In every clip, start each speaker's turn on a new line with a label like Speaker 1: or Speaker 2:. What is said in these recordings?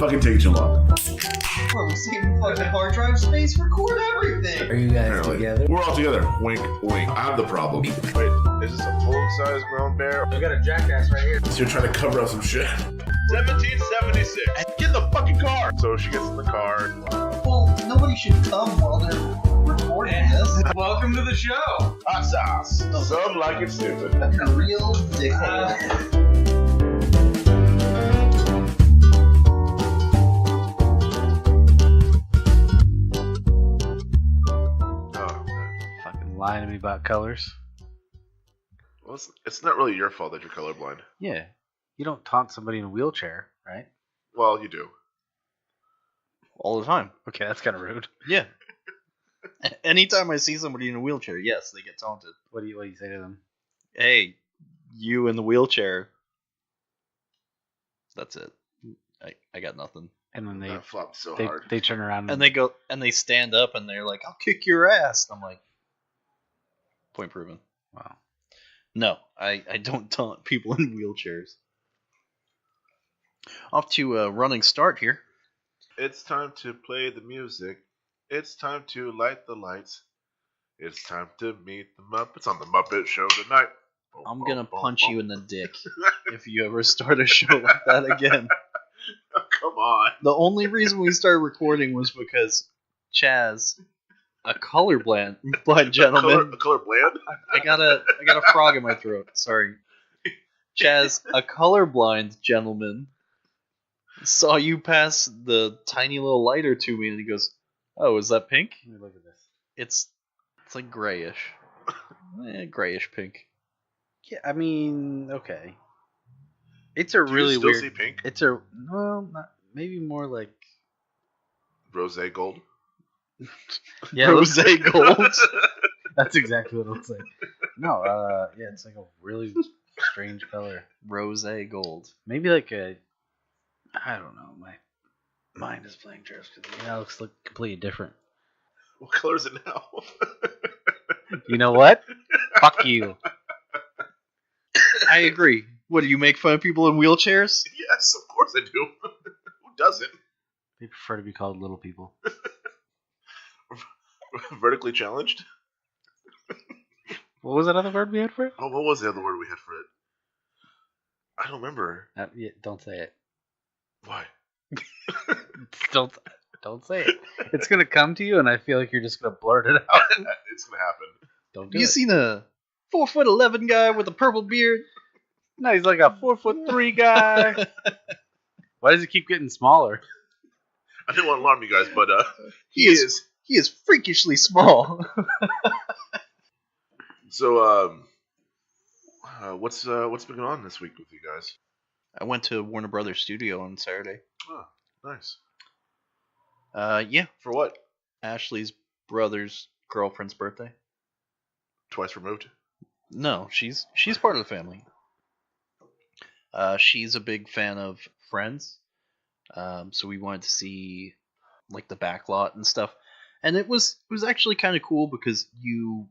Speaker 1: fucking take too long?
Speaker 2: Bro, we're saving fucking hard drive space. Record everything.
Speaker 3: Are you guys
Speaker 1: Apparently.
Speaker 3: together?
Speaker 1: We're all together. Wink, wink. I'm the problem.
Speaker 4: Wait, is this a full-size grown bear?
Speaker 3: I got a jackass right here.
Speaker 1: So you're trying to cover up some shit.
Speaker 4: 1776. Get in the fucking car. So she gets in the car.
Speaker 2: Well, nobody should come while they're recording this.
Speaker 5: Welcome to the show.
Speaker 4: Hot sauce. Some like it stupid.
Speaker 2: That's a real dickhole.
Speaker 4: Oh, man.
Speaker 5: Fucking lying to me about colors.
Speaker 4: Well, it's not really your fault that you're colorblind.
Speaker 5: Yeah. You don't taunt somebody in a wheelchair, right?
Speaker 4: Well, you do.
Speaker 6: All the time.
Speaker 5: Okay, that's kind of rude.
Speaker 6: Yeah. Anytime I see somebody in a wheelchair, yes, they get taunted.
Speaker 5: What do you say to them?
Speaker 6: Hey, you in the wheelchair. That's it. I got nothing.
Speaker 5: And then
Speaker 4: That flopped so
Speaker 5: they
Speaker 4: hard.
Speaker 5: they turn around
Speaker 6: And they go and they stand up and they're like, "I'll kick your ass." I'm like, point proven.
Speaker 5: Wow.
Speaker 6: No, I don't taunt people in wheelchairs. Off to a running start here.
Speaker 4: It's time to play the music. It's time to light the lights. It's time to meet the Muppets on the Muppet Show tonight.
Speaker 6: I'm gonna punch you in the dick if you ever start a show like that again.
Speaker 4: Come on.
Speaker 6: The only reason we started recording was because Chaz, a colorblind gentleman.
Speaker 4: A color bland?
Speaker 6: I got a frog in my throat. Sorry, Chaz, a colorblind gentleman, saw you pass the tiny little lighter to me, and he goes, "Oh, is that pink?"
Speaker 5: Let me look at this.
Speaker 6: It's like grayish, grayish pink.
Speaker 5: Yeah, I mean, okay. It's a
Speaker 4: Do
Speaker 5: really
Speaker 4: you still
Speaker 5: weird.
Speaker 4: see pink?
Speaker 5: It's a maybe more like
Speaker 4: Rose gold?
Speaker 5: yeah, it looks-
Speaker 6: Rosé gold.
Speaker 5: That's exactly what it looks like. No, yeah, it's like a really strange color.
Speaker 6: Rosé gold.
Speaker 5: Maybe like a, I don't know. My mind is playing tricks because it looks like completely different.
Speaker 4: What color is it now?
Speaker 5: You know what? Fuck you.
Speaker 6: I agree. What, do you make fun of people in wheelchairs?
Speaker 4: Yes, of course I do. Who doesn't?
Speaker 5: They prefer to be called little people.
Speaker 4: Vertically challenged?
Speaker 5: What was that other word we had for it?
Speaker 4: Oh, what was the other word we had for it? I don't remember.
Speaker 5: Yeah, don't say it.
Speaker 4: Why?
Speaker 5: Don't say it. It's gonna come to you, and I feel like you're just gonna blurt it out.
Speaker 4: It's gonna happen.
Speaker 5: Don't do
Speaker 6: You
Speaker 5: it.
Speaker 6: seen a 4'11" guy with a purple beard?
Speaker 5: No, he's like a 4'3" guy. Why does he keep getting smaller?
Speaker 4: I didn't want to alarm you guys, but
Speaker 6: He is freakishly small.
Speaker 4: So, what's been going on this week with you guys?
Speaker 6: I went to Warner Brothers Studio on Saturday.
Speaker 4: Oh, nice.
Speaker 6: Yeah,
Speaker 4: For what?
Speaker 6: Ashley's brother's girlfriend's birthday.
Speaker 4: Twice removed?
Speaker 6: No, she's part of the family. She's a big fan of Friends, so we wanted to see like the back lot and stuff, and it was actually kind of cool because you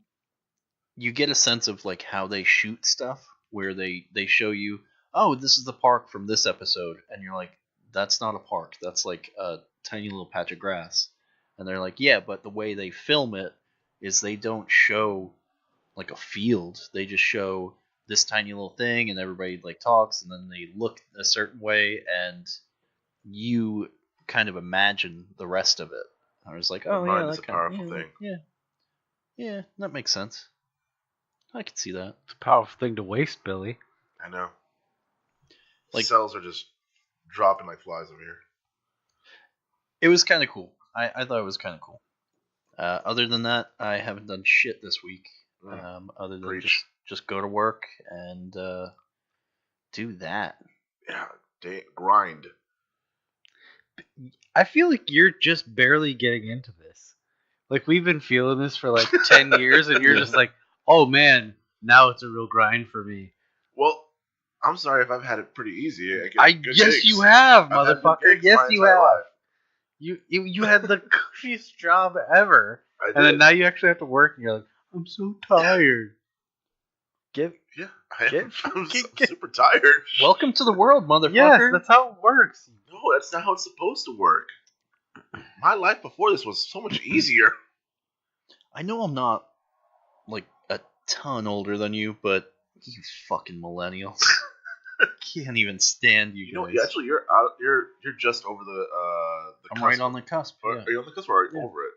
Speaker 6: get a sense of like how they shoot stuff, where they show you, oh, this is the park from this episode, and you're like, that's not a park, that's like a tiny little patch of grass, and they're like, yeah, but the way they film it is they don't show like a field, they just show this tiny little thing, and everybody like talks, and then they look a certain way, and you kind of imagine the rest of it. I was like, oh
Speaker 4: Mind
Speaker 6: yeah,
Speaker 4: is
Speaker 6: that
Speaker 4: a powerful
Speaker 6: yeah,
Speaker 4: thing.
Speaker 6: yeah, that makes sense. I can see that.
Speaker 5: It's a powerful thing to waste, Billy.
Speaker 4: I know.
Speaker 6: Like-
Speaker 4: Cells are just dropping like flies over here.
Speaker 6: It was kind of cool. I thought it was kind of cool. Other than that, I haven't done shit this week. Other than
Speaker 4: Preach.
Speaker 6: just go to work and do that.
Speaker 4: Yeah, grind.
Speaker 5: I feel like you're just barely getting into this. Like, we've been feeling this for like 10 years, and you're just like, oh man, now it's a real grind for me.
Speaker 4: Well, I'm sorry if I've had it pretty easy.
Speaker 5: Yes, you have,
Speaker 4: I've had good
Speaker 5: motherfucker.
Speaker 4: gigs
Speaker 5: Yes,
Speaker 4: my
Speaker 5: you
Speaker 4: entire
Speaker 5: have.
Speaker 4: life.
Speaker 5: You had the cushiest job ever,
Speaker 4: I
Speaker 5: and then
Speaker 4: did.
Speaker 5: now you actually have to work, and you're like, I'm so tired.
Speaker 4: Yeah. I'm super tired.
Speaker 6: Welcome to the world, motherfucker.
Speaker 5: Yes, that's how it works.
Speaker 4: No, that's not how it's supposed to work. My life before this was so much easier.
Speaker 6: I know I'm not like a ton older than you, but you fucking millennials. Can't even stand you
Speaker 4: You know,
Speaker 6: guys.
Speaker 4: actually, you're out. You're just over the.
Speaker 6: I'm
Speaker 4: cusp.
Speaker 6: right on the cusp.
Speaker 4: Or,
Speaker 6: Yeah.
Speaker 4: Are you on the cusp or are you over it?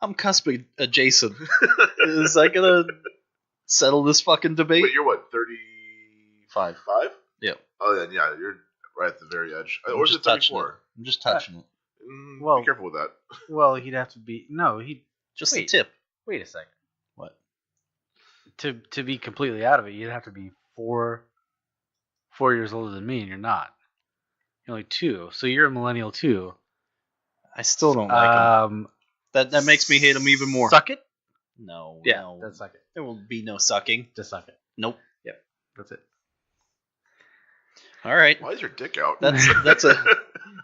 Speaker 6: I'm cusp adjacent. Is that gonna settle this fucking debate?
Speaker 4: Wait, you're what? 35?
Speaker 6: Yep.
Speaker 4: Oh, then yeah, you're right at the very edge.
Speaker 6: I'm
Speaker 4: Or is
Speaker 6: just
Speaker 4: it
Speaker 6: touching
Speaker 4: 34?
Speaker 6: it. I'm just touching it.
Speaker 5: Well-
Speaker 4: Be careful with that.
Speaker 5: Well, he'd have to be he'd
Speaker 6: Just
Speaker 5: Wait.
Speaker 6: the tip.
Speaker 5: wait a second.
Speaker 6: What?
Speaker 5: To be completely out of it, you'd have to be 4 years older than me, and you're not. You're only 2, so you're a millennial too.
Speaker 6: I still don't like him. That makes me hate him even more.
Speaker 5: Suck it.
Speaker 6: No.
Speaker 5: Yeah,
Speaker 6: no.
Speaker 5: that's suck it.
Speaker 6: There will be no sucking.
Speaker 5: Just suck it.
Speaker 6: Nope.
Speaker 5: That's it.
Speaker 6: All right.
Speaker 4: Why is your dick out?
Speaker 6: That's a.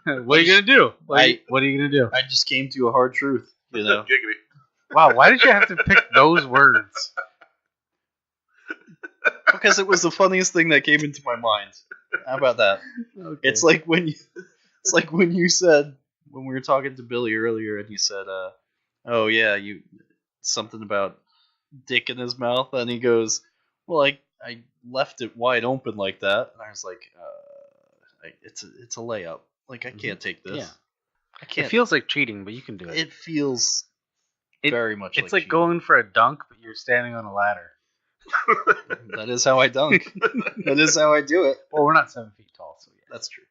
Speaker 5: What are you gonna do? What are you gonna do?
Speaker 6: I just came to a hard truth. You know.
Speaker 4: Giggity.
Speaker 5: Wow, why did you have to pick those words?
Speaker 6: Because it was the funniest thing that came into my mind. How about that?
Speaker 5: Okay.
Speaker 6: It's like when you said when we were talking to Billy earlier, and you said, "Oh yeah, you something about dick in his mouth," and he goes, "Well, I left it wide open like that," and I was like, "It's a layup. Like I can't take this.
Speaker 5: Yeah.
Speaker 6: I can't."
Speaker 5: It feels like cheating, but you can do it.
Speaker 6: It feels very much.
Speaker 5: It's like
Speaker 6: cheating.
Speaker 5: going for a dunk, but you're standing on a ladder.
Speaker 6: That is how I dunk. That is how I do it.
Speaker 5: Well, we're not 7 feet tall, so yeah.
Speaker 6: That's true.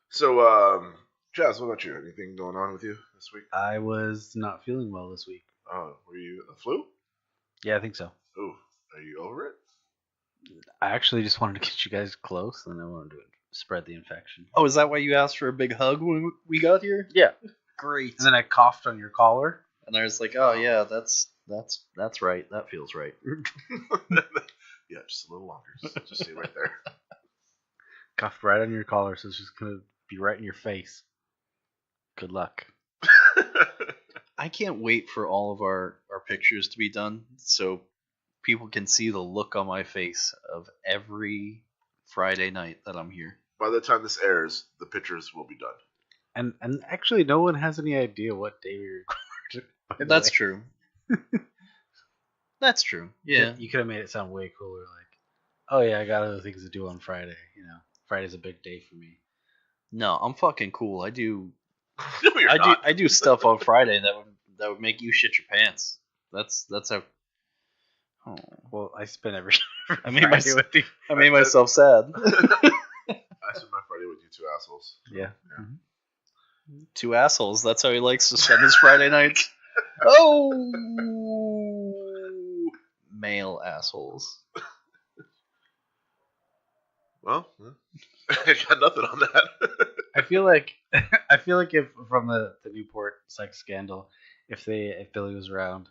Speaker 4: So, Jazz, what about you? Anything going on with you this week?
Speaker 5: I was not feeling well this week.
Speaker 4: Oh, were you the flu?
Speaker 5: Yeah, I think so.
Speaker 4: Ooh, are you over it?
Speaker 5: I actually just wanted to get you guys close, and I wanted to spread the infection.
Speaker 6: Oh, is that why you asked for a big hug when we got here?
Speaker 5: Yeah.
Speaker 6: Great.
Speaker 5: And then I coughed on your collar.
Speaker 6: And I was like, "Oh yeah, that's right. That feels right."
Speaker 4: Yeah, just a little longer. Just stay right there.
Speaker 5: Coughed right on your collar, so it's just going to be right in your face. Good luck.
Speaker 6: I can't wait for all of our pictures to be done so people can see the look on my face of every Friday night that I'm here.
Speaker 4: By the time this airs, the pictures will be done.
Speaker 5: And actually, no one has any idea what day we recorded. by the
Speaker 6: That's
Speaker 5: way.
Speaker 6: true. That's true. Yeah.
Speaker 5: You could have made it sound way cooler, like, oh yeah, I got other things to do on Friday. You know, Friday's a big day for me.
Speaker 6: No, I'm fucking cool. I do
Speaker 4: No, you're not.
Speaker 6: I do stuff on Friday that would make you shit your pants. That's how. Oh,
Speaker 5: Well, I spent every
Speaker 6: I made
Speaker 5: Friday with you.
Speaker 6: I made myself sad.
Speaker 4: I spent my Friday with you two assholes.
Speaker 5: Yeah.
Speaker 6: Two assholes. That's how he likes to spend his Friday nights. Oh, male assholes.
Speaker 4: Well, I got nothing on that.
Speaker 5: I feel like if from the Newport sex scandal, if Billy was around,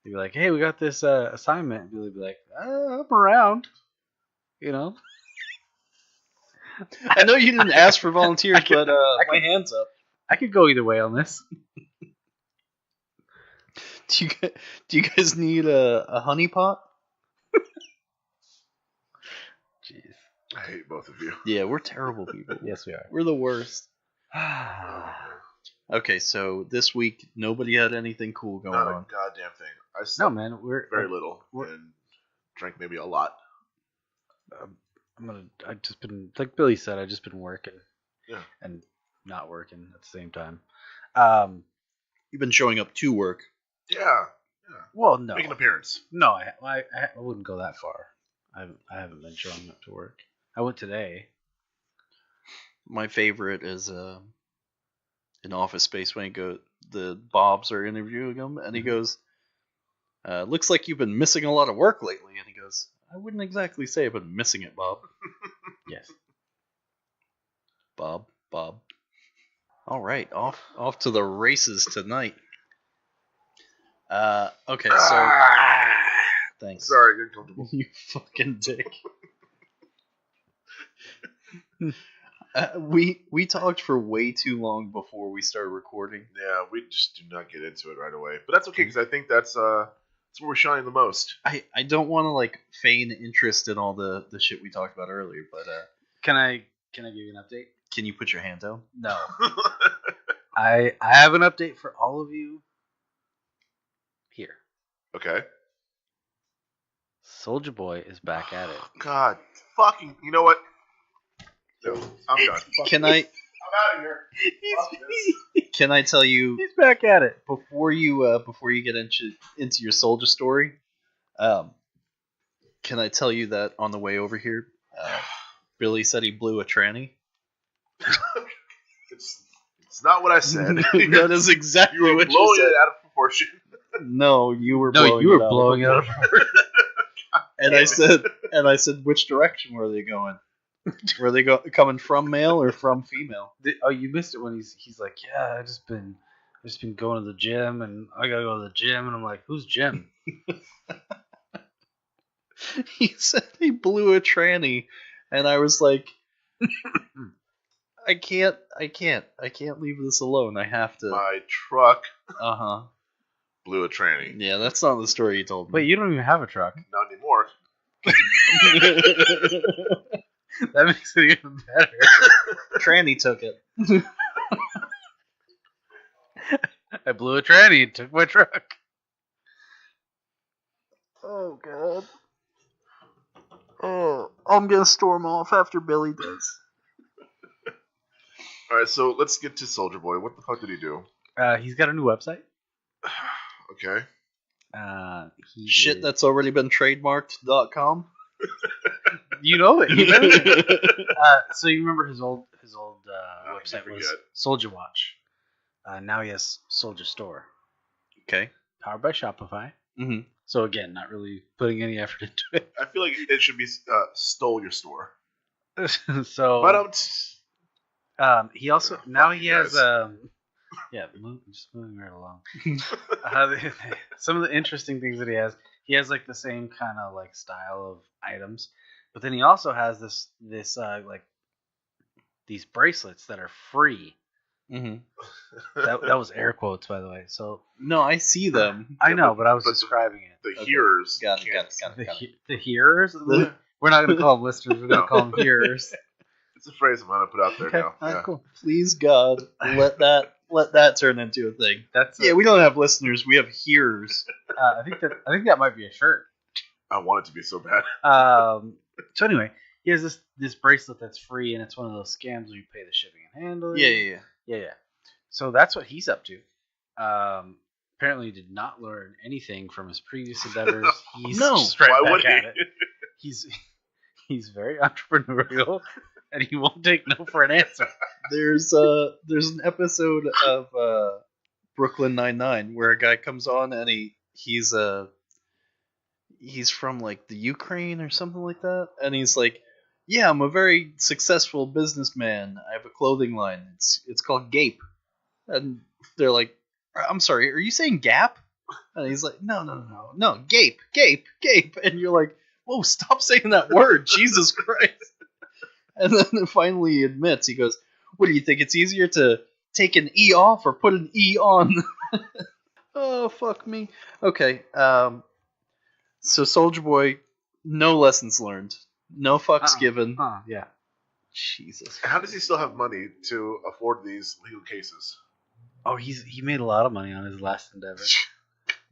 Speaker 5: they'd be like, "Hey, we got this assignment." And Billy'd be like, "I'm around," you know.
Speaker 6: I know you didn't ask for volunteers, but my hand's up.
Speaker 5: I could go either way on this.
Speaker 6: Do you guys need a honey pot?
Speaker 5: Jeez.
Speaker 4: I hate both of you.
Speaker 6: Yeah, we're terrible people.
Speaker 5: Yes, we are.
Speaker 6: We're the worst. Okay, so this week nobody had anything cool going
Speaker 4: Not a
Speaker 6: on.
Speaker 4: goddamn thing. I
Speaker 5: No,
Speaker 4: slept
Speaker 5: man, we're
Speaker 4: very little
Speaker 5: we're-
Speaker 4: and drank maybe a lot.
Speaker 5: I just been like Billy said. I just been working.
Speaker 4: Yeah.
Speaker 5: And not working at the same time.
Speaker 6: You've been showing up to work.
Speaker 4: Yeah.
Speaker 5: Well, no,
Speaker 4: Make an appearance.
Speaker 5: no, I wouldn't go that far. I haven't been showing up to work. I went today.
Speaker 6: My favorite is in Office Space when the Bobs are interviewing him, and he goes, "Looks like you've been missing a lot of work lately." And he goes, "I wouldn't exactly say I've been missing it, Bob."
Speaker 5: Yes.
Speaker 6: Bob. All right, off to the races tonight. Okay, so thanks.
Speaker 4: Sorry, get comfortable.
Speaker 6: You fucking dick. We talked for way too long before we started recording.
Speaker 4: Yeah, we just do not get into it right away. But that's okay, because I think that's It's where we're shining the most.
Speaker 6: I don't want to like feign interest in all the shit we talked about earlier, but
Speaker 5: Can I give you an update?
Speaker 6: can you put your hand down?
Speaker 5: No. I have an update for all of you. Here,
Speaker 4: Okay.
Speaker 5: Soldier Boy is back at it.
Speaker 4: God, fucking. You know what? No, I'm done. Fuck
Speaker 6: Can
Speaker 4: this.
Speaker 6: I
Speaker 4: I'm out of here. Fuck this.
Speaker 6: can I tell you
Speaker 5: He's back at it.
Speaker 6: before you get into your soldier story? Can I tell you that on the way over here, Billy said he blew a tranny?
Speaker 4: It's not what I said.
Speaker 6: That is exactly
Speaker 4: You were
Speaker 6: what
Speaker 4: blowing
Speaker 6: you said.
Speaker 4: it out of proportion.
Speaker 6: No, you were
Speaker 5: No,
Speaker 6: blowing
Speaker 5: you were
Speaker 6: it out.
Speaker 5: blowing it up.
Speaker 6: And I said, which direction were they going? Were they coming from male or from female?
Speaker 5: Oh, you missed it when he's like, yeah, I just been going to the gym, and I gotta go to the gym, and I'm like, who's Jim?
Speaker 6: He said he blew a tranny, and I was like, I can't leave this alone. I have to.
Speaker 4: My truck
Speaker 6: Uh-huh.
Speaker 4: blew a tranny.
Speaker 6: Yeah, that's not the story you told me.
Speaker 5: Wait, you don't even have a truck.
Speaker 4: Not anymore.
Speaker 5: That makes it even better.
Speaker 6: Tranny took it.
Speaker 5: I blew a tranny and took my truck.
Speaker 6: Oh god. Oh, I'm gonna storm off after Billy does.
Speaker 4: All right, so let's get to Soldier Boy. What the fuck did he do?
Speaker 5: He's got a new website.
Speaker 4: Okay.
Speaker 6: Shit
Speaker 5: Is-
Speaker 6: that's already been trademarked.com.
Speaker 5: You know it. You know it. So you remember his old
Speaker 4: I
Speaker 5: website was
Speaker 4: forget.
Speaker 5: Soldier Watch. Now he has Soldier Store,
Speaker 6: Okay.
Speaker 5: powered by Shopify.
Speaker 6: Mm-hmm.
Speaker 5: So again, not really putting any effort into it.
Speaker 4: I feel like it should be Stole Your Store.
Speaker 5: So
Speaker 4: But
Speaker 5: he also
Speaker 4: Yeah,
Speaker 5: now
Speaker 4: fuck
Speaker 5: he
Speaker 4: you
Speaker 5: has
Speaker 4: guys.
Speaker 5: just moving right along. Some of the interesting things that he has like the same kind of like style of items, but then he also has this like these bracelets that are free.
Speaker 6: Mm-hmm.
Speaker 5: That was air quotes, by the way. So
Speaker 6: No, I see them.
Speaker 5: I
Speaker 4: Yeah,
Speaker 5: know, but I was
Speaker 4: but
Speaker 5: describing it.
Speaker 4: the
Speaker 6: Okay.
Speaker 4: hearers
Speaker 6: Got it,
Speaker 4: can't.
Speaker 6: got it, got it.
Speaker 5: The hearers. We're not going to call them listeners. We're going to
Speaker 4: No.
Speaker 5: call them hearers.
Speaker 4: It's a phrase I'm gonna put out there
Speaker 5: Okay,
Speaker 4: now.
Speaker 5: all right,
Speaker 4: Yeah.
Speaker 5: cool.
Speaker 6: Please God, let that turn into a thing.
Speaker 5: That's
Speaker 6: Yeah, we don't have listeners, we have hearers.
Speaker 5: I think that might be a shirt.
Speaker 4: I want it to be so bad.
Speaker 5: So anyway, he has this bracelet that's free, and it's one of those scams where you pay the shipping and handling.
Speaker 6: Yeah.
Speaker 5: So that's what he's up to. Apparently, he did not learn anything from his previous endeavors. He's
Speaker 6: No,
Speaker 5: straight
Speaker 4: Why
Speaker 5: back
Speaker 4: would
Speaker 5: at
Speaker 4: he?
Speaker 5: it. He's very entrepreneurial, and he won't take no for an answer.
Speaker 6: There's an episode of Brooklyn Nine-Nine where a guy comes on and he's from like the Ukraine or something like that, and he's like, yeah, I'm a very successful businessman. I have a clothing line. It's called Gape, and they're like, I'm sorry, are you saying Gap? And he's like, no, Gape, and you're like, whoa, stop saying that word, Jesus Christ. And then finally he admits, he goes, what do you think, it's easier to take an E off or put an E on? Oh, fuck me. Okay, so Soldier Boy, no lessons learned. No fucks given.
Speaker 5: Yeah.
Speaker 6: Jesus.
Speaker 4: How does he still have money to afford these legal cases?
Speaker 5: Oh, he made a lot of money on his last endeavor.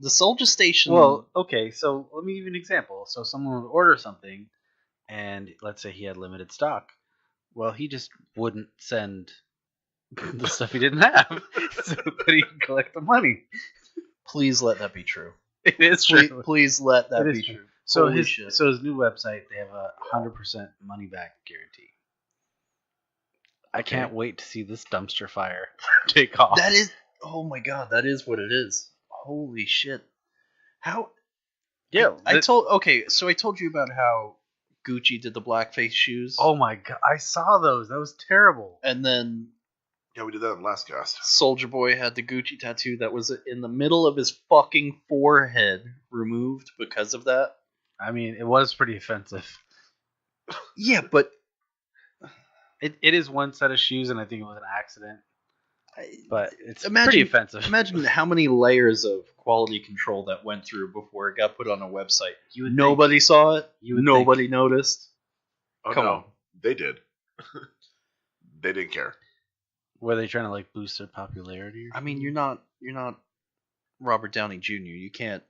Speaker 6: The Soldier Station...
Speaker 5: Well, okay, so let me give you an example. So someone would order something, and let's say he had limited stock. Well, he just wouldn't send the stuff he didn't have, so that he could collect the money.
Speaker 6: please let that be true.
Speaker 5: It is
Speaker 6: Please,
Speaker 5: true.
Speaker 6: please let that
Speaker 5: It
Speaker 6: be
Speaker 5: is
Speaker 6: true.
Speaker 5: So
Speaker 6: Holy
Speaker 5: his
Speaker 6: shit.
Speaker 5: new website, they have a 100% money back guarantee. I can't wait to see this dumpster fire take off.
Speaker 6: That is... Oh my god, that is what it is. Holy shit. How...
Speaker 5: Yeah,
Speaker 6: I told... Okay, so I told you about how Gucci did the blackface shoes.
Speaker 5: Oh my god, I saw those. That was terrible.
Speaker 6: And then
Speaker 4: Yeah, we did that in the last cast.
Speaker 6: Soldier Boy had the Gucci tattoo that was in the middle of his fucking forehead removed because of that.
Speaker 5: I mean, it was pretty offensive.
Speaker 6: Yeah, but
Speaker 5: It is one set of shoes, and I think it was an accident. but it's
Speaker 6: Imagine-
Speaker 5: pretty offensive.
Speaker 6: Imagine how many layers of quality control that went through before it got put on a website.
Speaker 5: You would
Speaker 6: Nobody saw it.
Speaker 5: You would
Speaker 6: Nobody noticed.
Speaker 4: Oh,
Speaker 6: Come
Speaker 4: no.
Speaker 6: on.
Speaker 4: They did. They didn't care.
Speaker 5: Were they trying to like boost their popularity? Or
Speaker 6: I mean, you're not Robert Downey Jr. You can't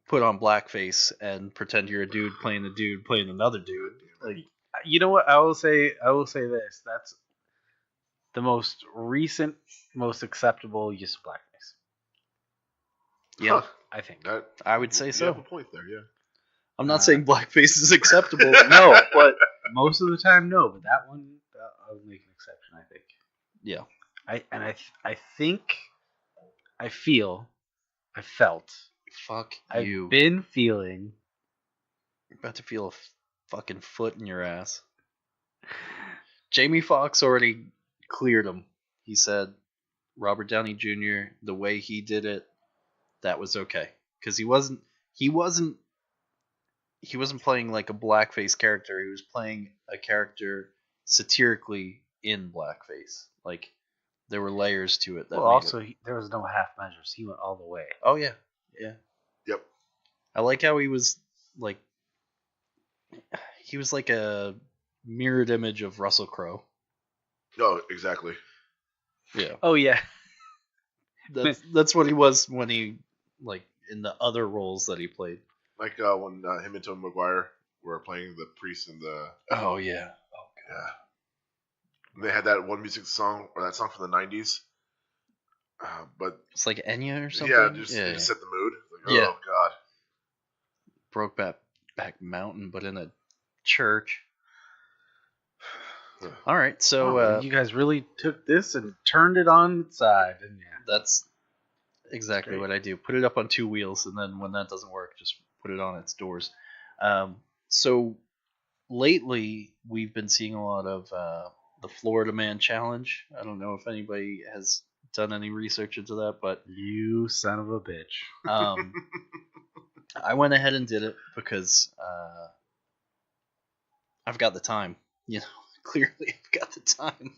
Speaker 6: put on blackface and pretend you're a dude playing another dude. Like,
Speaker 5: you know what? I will say this. That's the most recent, most acceptable use of blackface.
Speaker 6: yeah,
Speaker 4: Huh.
Speaker 5: I think.
Speaker 4: That,
Speaker 6: I would say
Speaker 4: you
Speaker 6: so.
Speaker 4: have a point there, yeah.
Speaker 6: I'm not saying blackface is acceptable. No, but
Speaker 5: Most of the time, no. But that one, I would make an exception. I think.
Speaker 6: yeah.
Speaker 5: I think, I feel, I felt,
Speaker 6: Fuck
Speaker 5: I've
Speaker 6: you.
Speaker 5: been feeling.
Speaker 6: You're about to feel a fucking foot in your ass. Jamie Foxx already cleared him. He said Robert Downey Jr. the way he did it, that was okay because he wasn't playing like a blackface character. He was playing a character satirically in blackface. Like there were layers to it. That
Speaker 5: Well,
Speaker 6: made
Speaker 5: also
Speaker 6: it.
Speaker 5: there was no half measures. He went all the way.
Speaker 6: Oh yeah.
Speaker 4: Yep.
Speaker 6: I like how he was like a mirrored image of Russell Crowe.
Speaker 4: Oh, exactly.
Speaker 6: Yeah.
Speaker 5: Oh yeah.
Speaker 6: That's what he was when he like in the other roles that he played.
Speaker 4: Like when him and Tom McGuire were playing the priest in the...
Speaker 6: Oh yeah.
Speaker 4: Yeah. And they had that one music song, or that song from the 90s. But
Speaker 6: It's like Enya or something.
Speaker 4: yeah, just set the mood. Like,
Speaker 6: Yeah.
Speaker 4: Oh, God.
Speaker 6: Brokeback Mountain, but in a church. All right, so
Speaker 5: you guys really took this and turned it on its side, didn't you?
Speaker 6: that's exactly
Speaker 4: Great.
Speaker 6: what I do. Put it up on two wheels, and then when that doesn't work, just put it on its doors. So lately, we've been seeing a lot of the Florida Man Challenge. I don't know if anybody has done any research into that, but
Speaker 5: You son of a bitch.
Speaker 6: I went ahead and did it because I've got the time. Clearly I've got the time.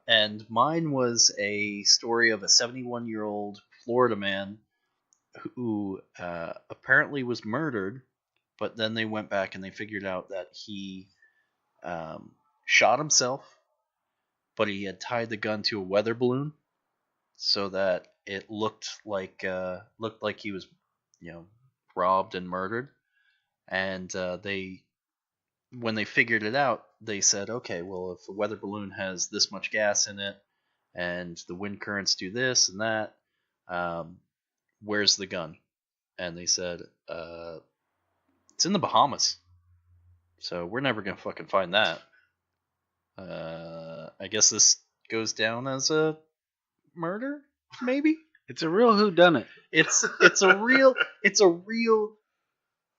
Speaker 6: And mine was a story of a 71-year-old Florida man who apparently was murdered, but then they went back and they figured out that he shot himself, but he had tied the gun to a weather balloon so that it looked like he was, robbed and murdered. And when they figured it out, they said, okay, well, if a weather balloon has this much gas in it, and the wind currents do this and that, where's the gun? And they said, it's in the Bahamas. So we're never gonna fucking find that. I guess this goes down as a murder, maybe.
Speaker 5: It's a real whodunit.
Speaker 6: It's a real.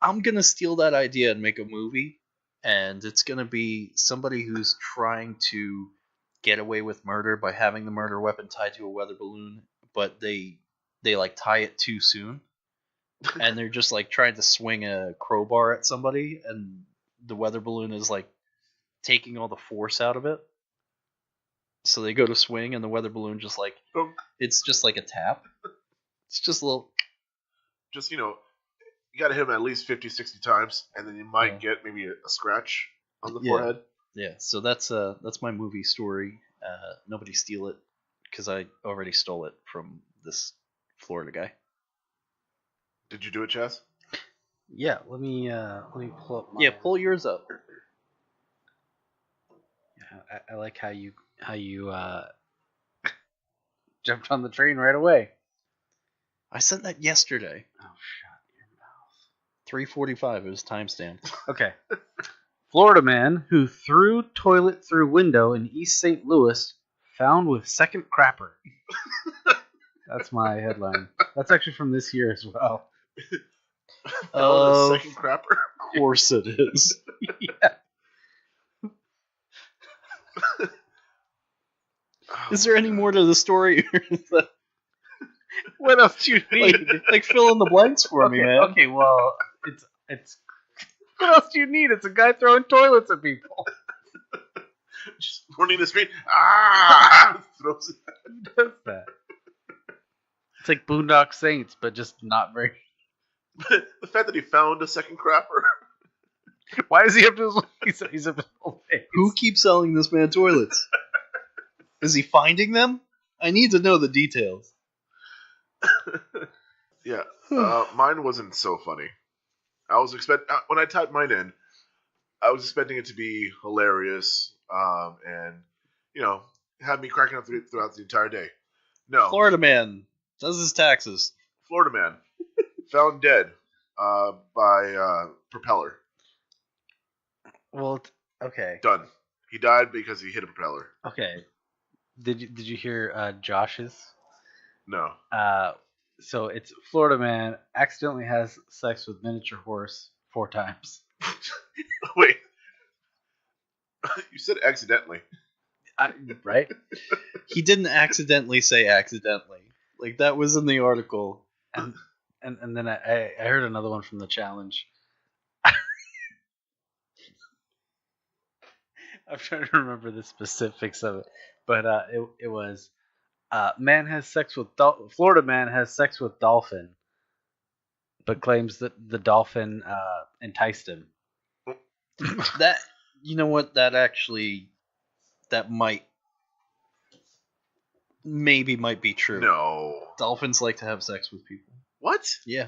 Speaker 6: I'm gonna steal that idea and make a movie, and it's gonna be somebody who's trying to get away with murder by having the murder weapon tied to a weather balloon, but they like tie it too soon, and they're just like trying to swing a crowbar at somebody, and the weather balloon is like taking all the force out of it. So they go to swing, and the weather balloon just like it's just like a tap. It's just a little.
Speaker 4: Just, you got to hit him at least 50, 60 times, and then you might get maybe a scratch on the forehead.
Speaker 6: Yeah, so that's my movie story. Nobody steal it, because I already stole it from this Florida guy.
Speaker 4: Did you do it, Chaz?
Speaker 5: Yeah, let me pull up.
Speaker 6: Yeah, pull yours up.
Speaker 5: Yeah, I like how you jumped on the train right away.
Speaker 6: I sent that yesterday.
Speaker 5: Oh, shut your mouth.
Speaker 6: 3:45. It was timestamped.
Speaker 5: Okay. Florida man who threw toilet through window in East St. Louis found with second crapper. That's my headline. That's actually from this year as well.
Speaker 4: Oh, the second crapper.
Speaker 6: Of course it is.
Speaker 5: Yeah.
Speaker 6: Is there any more to the story?
Speaker 5: What else do you need?
Speaker 6: like fill in the blanks for me, man.
Speaker 5: Okay, well, it's. What else do you need? It's a guy throwing toilets at people.
Speaker 4: Just running the street. Ah! throws it.
Speaker 5: Who does that? It's like Boondock Saints, but just not very.
Speaker 4: But the fact that he found a second crapper.
Speaker 5: Why does he have to? He's a whole face.
Speaker 6: Who keeps selling this man toilets? Is he finding them? I need to know the details.
Speaker 4: Yeah, mine wasn't so funny. I was when I typed mine in, I was expecting it to be hilarious, and have me cracking up throughout the entire day. No,
Speaker 6: Florida man does his taxes.
Speaker 4: Florida man found dead by propeller.
Speaker 5: Well, okay.
Speaker 4: Done. He died because he hit a propeller.
Speaker 5: Okay. Did you hear Josh's?
Speaker 4: No.
Speaker 5: So it's Florida man accidentally has sex with miniature horse 4 times.
Speaker 4: Wait. You said accidentally.
Speaker 5: Right?
Speaker 6: He didn't accidentally say accidentally. Like, that was in the article.
Speaker 5: And then I heard another one from the challenge. I'm trying to remember the specifics of it, but it was man has sex with Florida man has sex with dolphin, but claims that the dolphin enticed him.
Speaker 6: That, you know what, that might be true.
Speaker 4: No.
Speaker 6: Dolphins like to have sex with people.
Speaker 4: What?
Speaker 6: Yeah.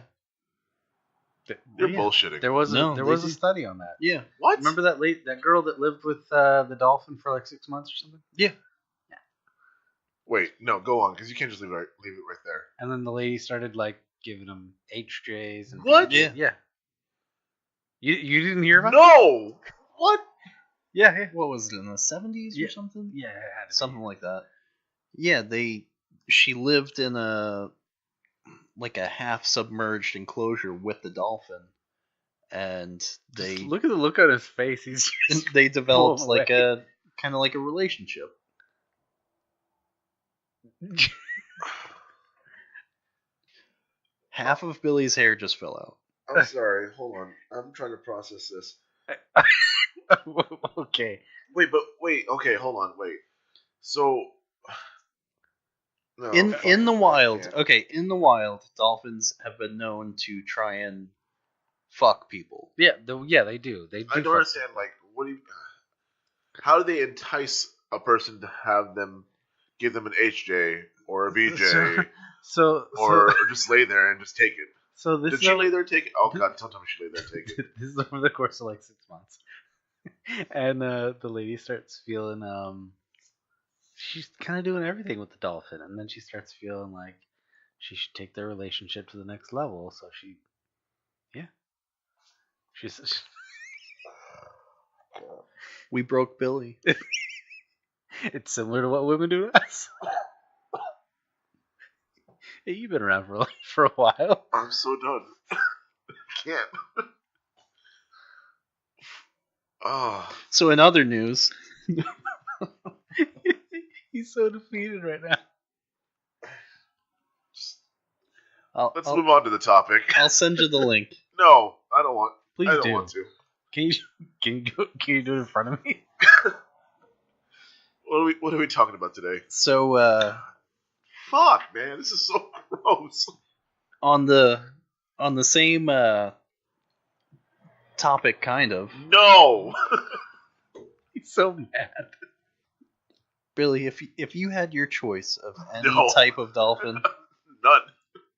Speaker 4: You're
Speaker 5: Yeah.
Speaker 4: bullshitting.
Speaker 5: There was
Speaker 6: No,
Speaker 5: there
Speaker 6: they
Speaker 5: was a
Speaker 6: do.
Speaker 5: study on that.
Speaker 6: Yeah.
Speaker 4: What?
Speaker 5: Remember that girl that lived with the dolphin for like 6 months or something?
Speaker 6: Yeah.
Speaker 4: Wait, no, go on, because you can't just leave it right there.
Speaker 5: And then the lady started like giving him HJs and
Speaker 4: What?
Speaker 5: BJs. Yeah. You didn't hear about it?
Speaker 4: No! What?
Speaker 5: Yeah.
Speaker 6: What was it, in the 70s
Speaker 5: Yeah.
Speaker 6: or something?
Speaker 5: Yeah, it had to be.
Speaker 6: Something like that. Yeah, she lived in a half submerged enclosure with the dolphin, and
Speaker 5: Just look at the look on his face. He's just
Speaker 6: they developed
Speaker 5: blown
Speaker 6: like
Speaker 5: away.
Speaker 6: a kind of like a relationship. Half of Billy's hair just fell out.
Speaker 4: I'm sorry, hold on. I'm trying to process this.
Speaker 5: Okay.
Speaker 4: Wait, okay, hold on, wait. So... No,
Speaker 6: in
Speaker 4: fuck,
Speaker 6: the
Speaker 4: I
Speaker 6: wild,
Speaker 4: can't.
Speaker 6: okay, in the wild, dolphins have been known to try and fuck people.
Speaker 5: Yeah, they do. They do.
Speaker 4: I don't
Speaker 5: fuck
Speaker 4: understand, like, what do you... How do they entice a person to have them give them an HJ or a BJ
Speaker 5: So
Speaker 4: or just lay there and just take it?
Speaker 5: so this
Speaker 4: Did
Speaker 5: is
Speaker 4: she
Speaker 5: over,
Speaker 4: lay there and take it? Oh god, don't tell me she lay there and take it.
Speaker 5: this is over the course of like 6 months, and the lady starts feeling she's kind of doing everything with the dolphin, and then she starts feeling like she should take their relationship to the next level. So she's
Speaker 6: We broke Billy.
Speaker 5: it's similar to what women do to us. Hey, you've been around for a while.
Speaker 4: I'm so done. I can't. Oh,
Speaker 6: So in other news,
Speaker 5: He's so defeated right now.
Speaker 4: let's move on to the topic.
Speaker 6: I'll send you the link.
Speaker 4: No, I don't want.
Speaker 5: Please
Speaker 4: I don't
Speaker 5: do.
Speaker 4: want to.
Speaker 5: Can you do it in front of me?
Speaker 4: What are we talking about today?
Speaker 6: So
Speaker 4: Fuck, man, this is so gross.
Speaker 6: on the same topic, kind of,
Speaker 4: No.
Speaker 5: He's so mad.
Speaker 6: Billy, if you had your choice of any
Speaker 4: No.
Speaker 6: type of dolphin,
Speaker 4: None.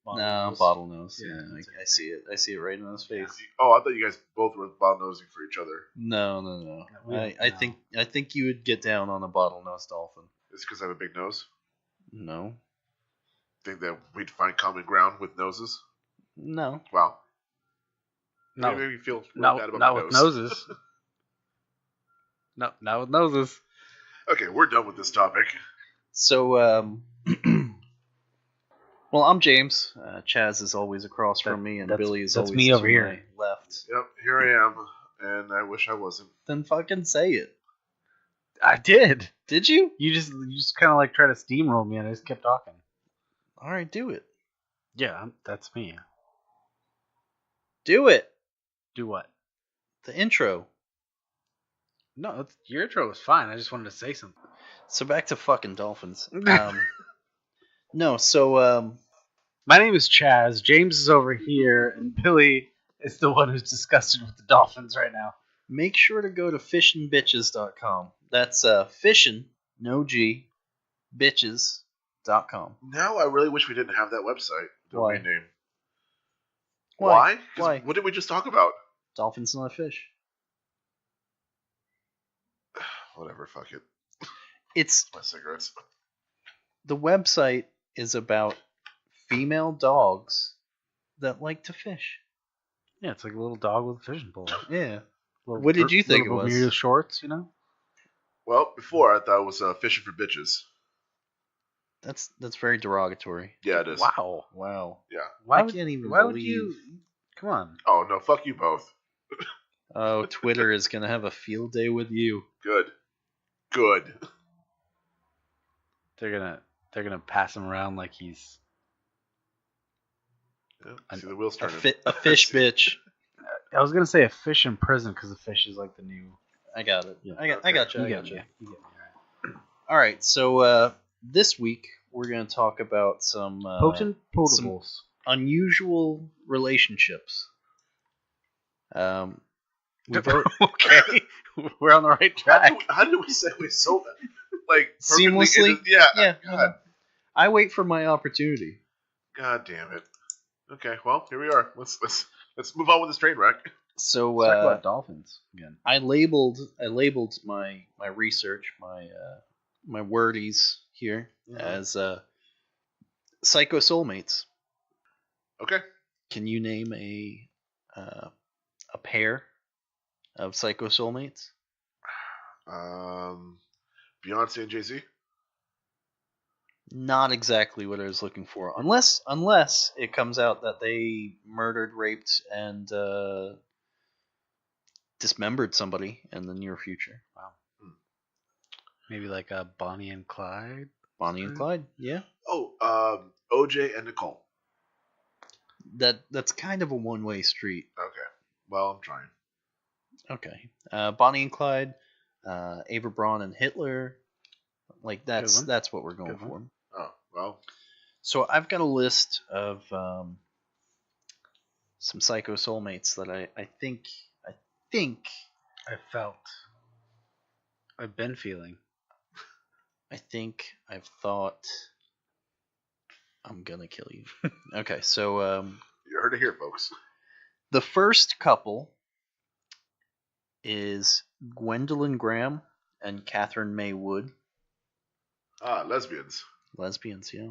Speaker 6: no, bottlenose.
Speaker 5: Yeah,
Speaker 6: Yeah,
Speaker 5: it's
Speaker 6: I see it. I see it right in his face.
Speaker 4: Oh, I thought you guys both were bottom nosing for each other.
Speaker 6: No.
Speaker 5: We-
Speaker 6: I
Speaker 5: no.
Speaker 6: think you would get down on a bottlenose dolphin.
Speaker 4: It's because I have a big nose.
Speaker 6: No,
Speaker 4: Think that we'd find common ground with noses.
Speaker 6: no.
Speaker 4: Wow.
Speaker 5: No,
Speaker 4: Maybe you feel real
Speaker 5: not,
Speaker 4: bad about
Speaker 5: not
Speaker 4: my
Speaker 5: with
Speaker 4: nose.
Speaker 5: noses. No, not with noses.
Speaker 4: Okay, we're done with this topic.
Speaker 6: So, well, I'm James. Chaz is always across from me, and
Speaker 5: that's-
Speaker 6: Billy is
Speaker 5: that's
Speaker 6: always
Speaker 5: me over
Speaker 6: to
Speaker 5: here.
Speaker 6: my left.
Speaker 4: Yep, here I am, and I wish I wasn't.
Speaker 6: Then fucking say it.
Speaker 5: I did.
Speaker 6: Did you?
Speaker 5: You just kind of like try to steamroll me, and I just kept talking.
Speaker 6: All right, do it.
Speaker 5: Yeah, that's me.
Speaker 6: Do it.
Speaker 5: Do what?
Speaker 6: The intro.
Speaker 5: No, your intro was fine. I just wanted to say something.
Speaker 6: So back to fucking dolphins. No, so
Speaker 5: My name is Chaz. James is over here, and Billy is the one who's disgusted with the dolphins right now.
Speaker 6: make sure to go to fishinbitches.com. That's fishin, no G, bitches.com.
Speaker 4: Now I really wish we didn't have that website
Speaker 6: Why?
Speaker 4: domain name.
Speaker 6: Why?
Speaker 4: Why? 'Cause
Speaker 6: Why?
Speaker 4: What did we just talk about?
Speaker 6: Dolphins not fish.
Speaker 4: Whatever. Fuck it.
Speaker 6: It's
Speaker 4: My cigarettes.
Speaker 6: the website is about female dogs that like to fish.
Speaker 5: Yeah, it's like a little dog with a fishing pole.
Speaker 6: Yeah.
Speaker 5: Little
Speaker 6: What did you think it
Speaker 5: little
Speaker 6: was?
Speaker 5: Bermuda shorts, you know?
Speaker 4: Well, before I thought it was fishing for bitches.
Speaker 6: That's very derogatory.
Speaker 4: Yeah, it is.
Speaker 5: Wow.
Speaker 6: Wow.
Speaker 4: Yeah.
Speaker 5: Why
Speaker 6: I
Speaker 5: would,
Speaker 6: can't even
Speaker 5: why would
Speaker 6: believe-
Speaker 5: you? Come on.
Speaker 4: Oh no, fuck you both.
Speaker 6: Oh, Twitter is gonna have a field day with you.
Speaker 4: Good. Good.
Speaker 5: They're gonna pass him around like he's.
Speaker 4: Yeah, see the wheels
Speaker 6: A,
Speaker 4: turning.
Speaker 6: a fish bitch.
Speaker 5: I was gonna say a fish in prison because the fish is like the new.
Speaker 6: I got it.
Speaker 5: Yeah.
Speaker 6: I got you. I
Speaker 5: You
Speaker 6: got
Speaker 5: get
Speaker 6: you.
Speaker 5: me. You get me. All right.
Speaker 6: All right. So this week we're gonna talk about some
Speaker 5: Potent potables.
Speaker 6: unusual relationships. We've
Speaker 5: Okay, we're on the right track.
Speaker 4: How did we segue so like perfectly
Speaker 6: Seamlessly?
Speaker 4: into- yeah.
Speaker 6: Yeah.
Speaker 4: God.
Speaker 6: I wait for my opportunity.
Speaker 4: God damn it. Okay. Well, here we are. Let's move on with this train wreck.
Speaker 6: So
Speaker 5: Let's talk about dolphins again.
Speaker 6: I labeled my research, my wordies here as psycho soulmates.
Speaker 4: Okay.
Speaker 6: Can you name a pair of psycho soulmates?
Speaker 4: Beyonce and Jay-Z.
Speaker 6: Not exactly what I was looking for, unless it comes out that they murdered, raped, and dismembered somebody in the near future.
Speaker 5: Wow. Maybe like a Bonnie and Clyde.
Speaker 6: Bonnie and Clyde, yeah.
Speaker 4: Oh, OJ and Nicole.
Speaker 6: That's kind of a one-way street.
Speaker 4: Okay. Well, I'm trying.
Speaker 6: Okay. Bonnie and Clyde, Ava Braun and Hitler. Like
Speaker 5: Good one.
Speaker 6: that's what we're going
Speaker 5: Good
Speaker 6: for.
Speaker 5: one.
Speaker 4: Oh, well.
Speaker 6: So I've got a list of some psycho soulmates that I think
Speaker 5: I felt. I've been feeling.
Speaker 6: I've thought I'm gonna kill you. Okay, so
Speaker 4: You heard it here, folks.
Speaker 6: the first couple is Gwendolyn Graham and Catherine May Wood.
Speaker 4: Ah, lesbians.
Speaker 6: Lesbians, yeah.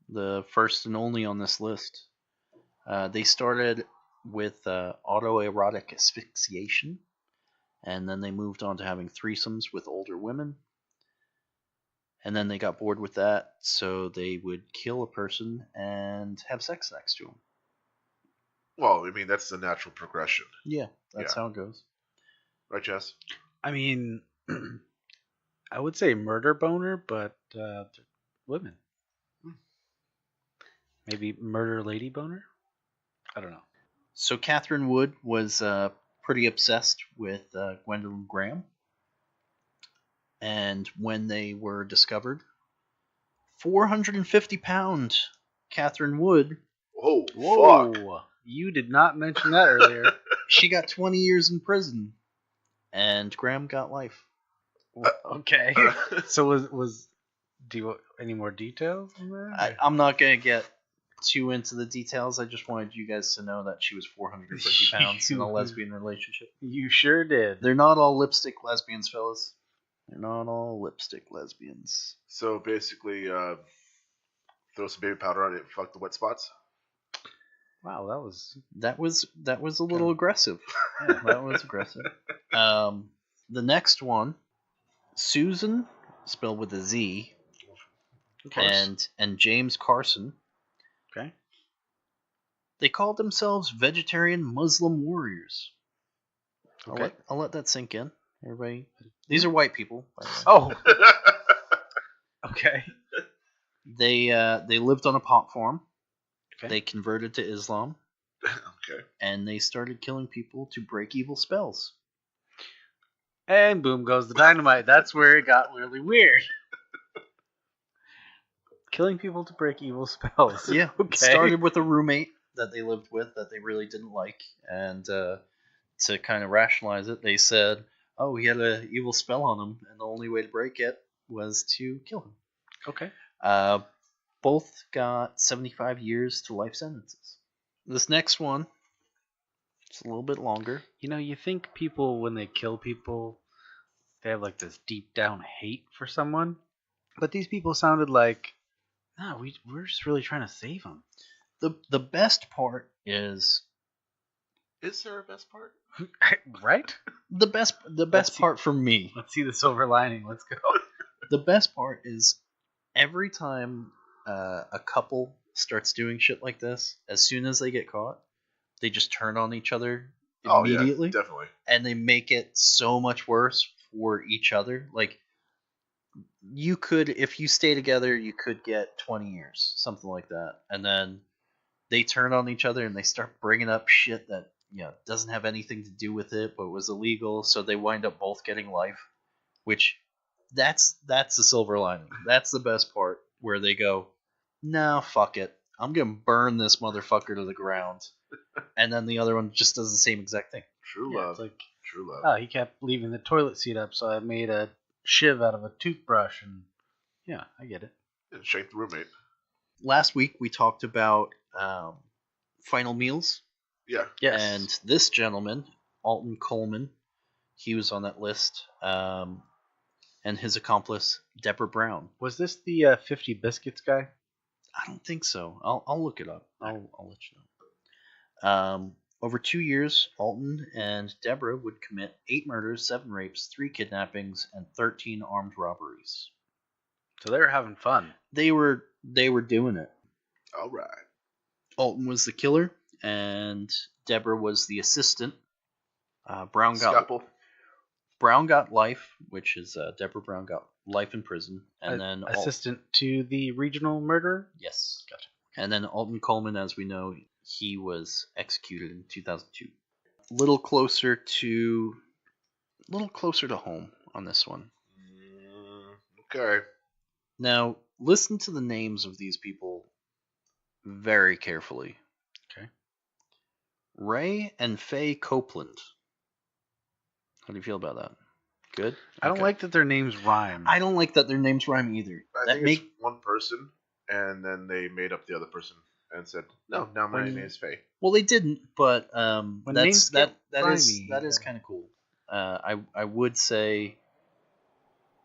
Speaker 6: The first and only on this list. They started with autoerotic asphyxiation, and then they moved on to having threesomes with older women. And then they got bored with that, so they would kill a person and have sex next to them.
Speaker 4: Well, I mean, that's the natural progression.
Speaker 6: Yeah, that's
Speaker 4: Yeah.
Speaker 6: how it goes.
Speaker 4: Right, Jess?
Speaker 5: I mean, I would say murder boner, but women. Maybe murder lady boner. I don't know.
Speaker 6: So Catherine Wood was pretty obsessed with Gwendolyn Graham. And when they were discovered, 450-pound Catherine Wood,
Speaker 4: Whoa, fuck.
Speaker 5: Whoa! You did not mention that earlier.
Speaker 6: she got 20 years in prison, and Graham got life.
Speaker 5: Okay. So was do you want any more details on that?
Speaker 6: I'm not going to get too into the details. I just wanted you guys to know that she was 450 pounds in a lesbian relationship.
Speaker 5: You sure did.
Speaker 6: They're not all lipstick lesbians, fellas. They're not all lipstick lesbians.
Speaker 4: So basically, throw some baby powder on it and fuck the wet spots.
Speaker 5: Wow, that was
Speaker 6: That was a little aggressive. Yeah, that was aggressive. The next one, Susan, spelled with a Z, and James Carson.
Speaker 5: okay.
Speaker 6: They called themselves vegetarian Muslim warriors.
Speaker 5: Okay.
Speaker 6: I'll let that sink in. Everybody, these are white people. By the way.
Speaker 5: Oh, okay.
Speaker 6: They lived on a pot farm.
Speaker 5: Okay.
Speaker 6: They converted to Islam,
Speaker 4: Okay.
Speaker 6: and they started killing people to break evil spells.
Speaker 5: And boom goes the dynamite. That's where it got really weird. Killing people to break evil spells.
Speaker 6: Yeah,
Speaker 5: Okay.
Speaker 6: it started with a roommate that they lived with that they really didn't like, and to kind of rationalize it, they said, "Oh, he had an evil spell on him, and the only way to break it was to kill him."
Speaker 5: Okay.
Speaker 6: Both got 75 years to life sentences. This next one, it's a little bit longer.
Speaker 5: You know, you think people, when they kill people, they have like this deep down hate for someone, but these people sounded like, no, we're just really trying to save them.
Speaker 6: The best part is
Speaker 4: Is there a best part?
Speaker 5: Right?
Speaker 6: the best part for me.
Speaker 5: Let's see the silver lining. Let's go.
Speaker 6: The best part is every time a couple starts doing shit like this, as soon as they get caught, they just turn on each other immediately.
Speaker 4: Oh, yeah, definitely.
Speaker 6: And they make it so much worse for each other. Like, you could, if you stay together, you could get 20 years, something like that. And then they turn on each other and they start bringing up shit that, you know, doesn't have anything to do with it, but was illegal. So they wind up both getting life, which that's the silver lining. That's the best part, where they go, no, fuck it. I'm going to burn this motherfucker to the ground. And then the other one just does the same exact thing.
Speaker 4: True
Speaker 5: Yeah,
Speaker 4: love.
Speaker 5: it's like,
Speaker 4: True love.
Speaker 5: oh, he kept leaving the toilet seat up, so I made a shiv out of a toothbrush, and yeah, I get it.
Speaker 4: And shake the roommate.
Speaker 6: Last week we talked about final meals.
Speaker 4: Yeah.
Speaker 5: Yes.
Speaker 6: And this gentleman, Alton Coleman, he was on that list. And his accomplice, Deborah Brown.
Speaker 5: Was this the 50 biscuits guy?
Speaker 6: I don't think so. I'll look it up. I'll let you know. Over 2 years, Alton and Deborah would commit 8 murders, 7 rapes, 3 kidnappings, and 13 armed robberies.
Speaker 5: So they were having fun.
Speaker 6: They were doing it.
Speaker 4: All right.
Speaker 6: Alton was the killer, and Deborah was the assistant. Brown got life, which is Deborah Brown got life in prison, and then
Speaker 5: assistant to the regional murderer.
Speaker 6: Yes, gotcha. And then Alton Coleman, as we know, he was executed in 2002. Little closer to home on this one.
Speaker 4: Okay.
Speaker 6: Now, listen to the names of these people very carefully.
Speaker 5: Okay.
Speaker 6: Ray and Faye Copeland. How do you feel about that? Good?
Speaker 5: I don't
Speaker 6: Okay.
Speaker 5: like that their names rhyme.
Speaker 6: I don't like that their names rhyme either.
Speaker 4: I think it's one person, and then they made up the other person and said, "No, now my name is Faye."
Speaker 6: Well, they didn't, but
Speaker 5: When
Speaker 6: that's
Speaker 5: names get
Speaker 6: that is
Speaker 5: rhymey,
Speaker 6: kind of cool. I would say,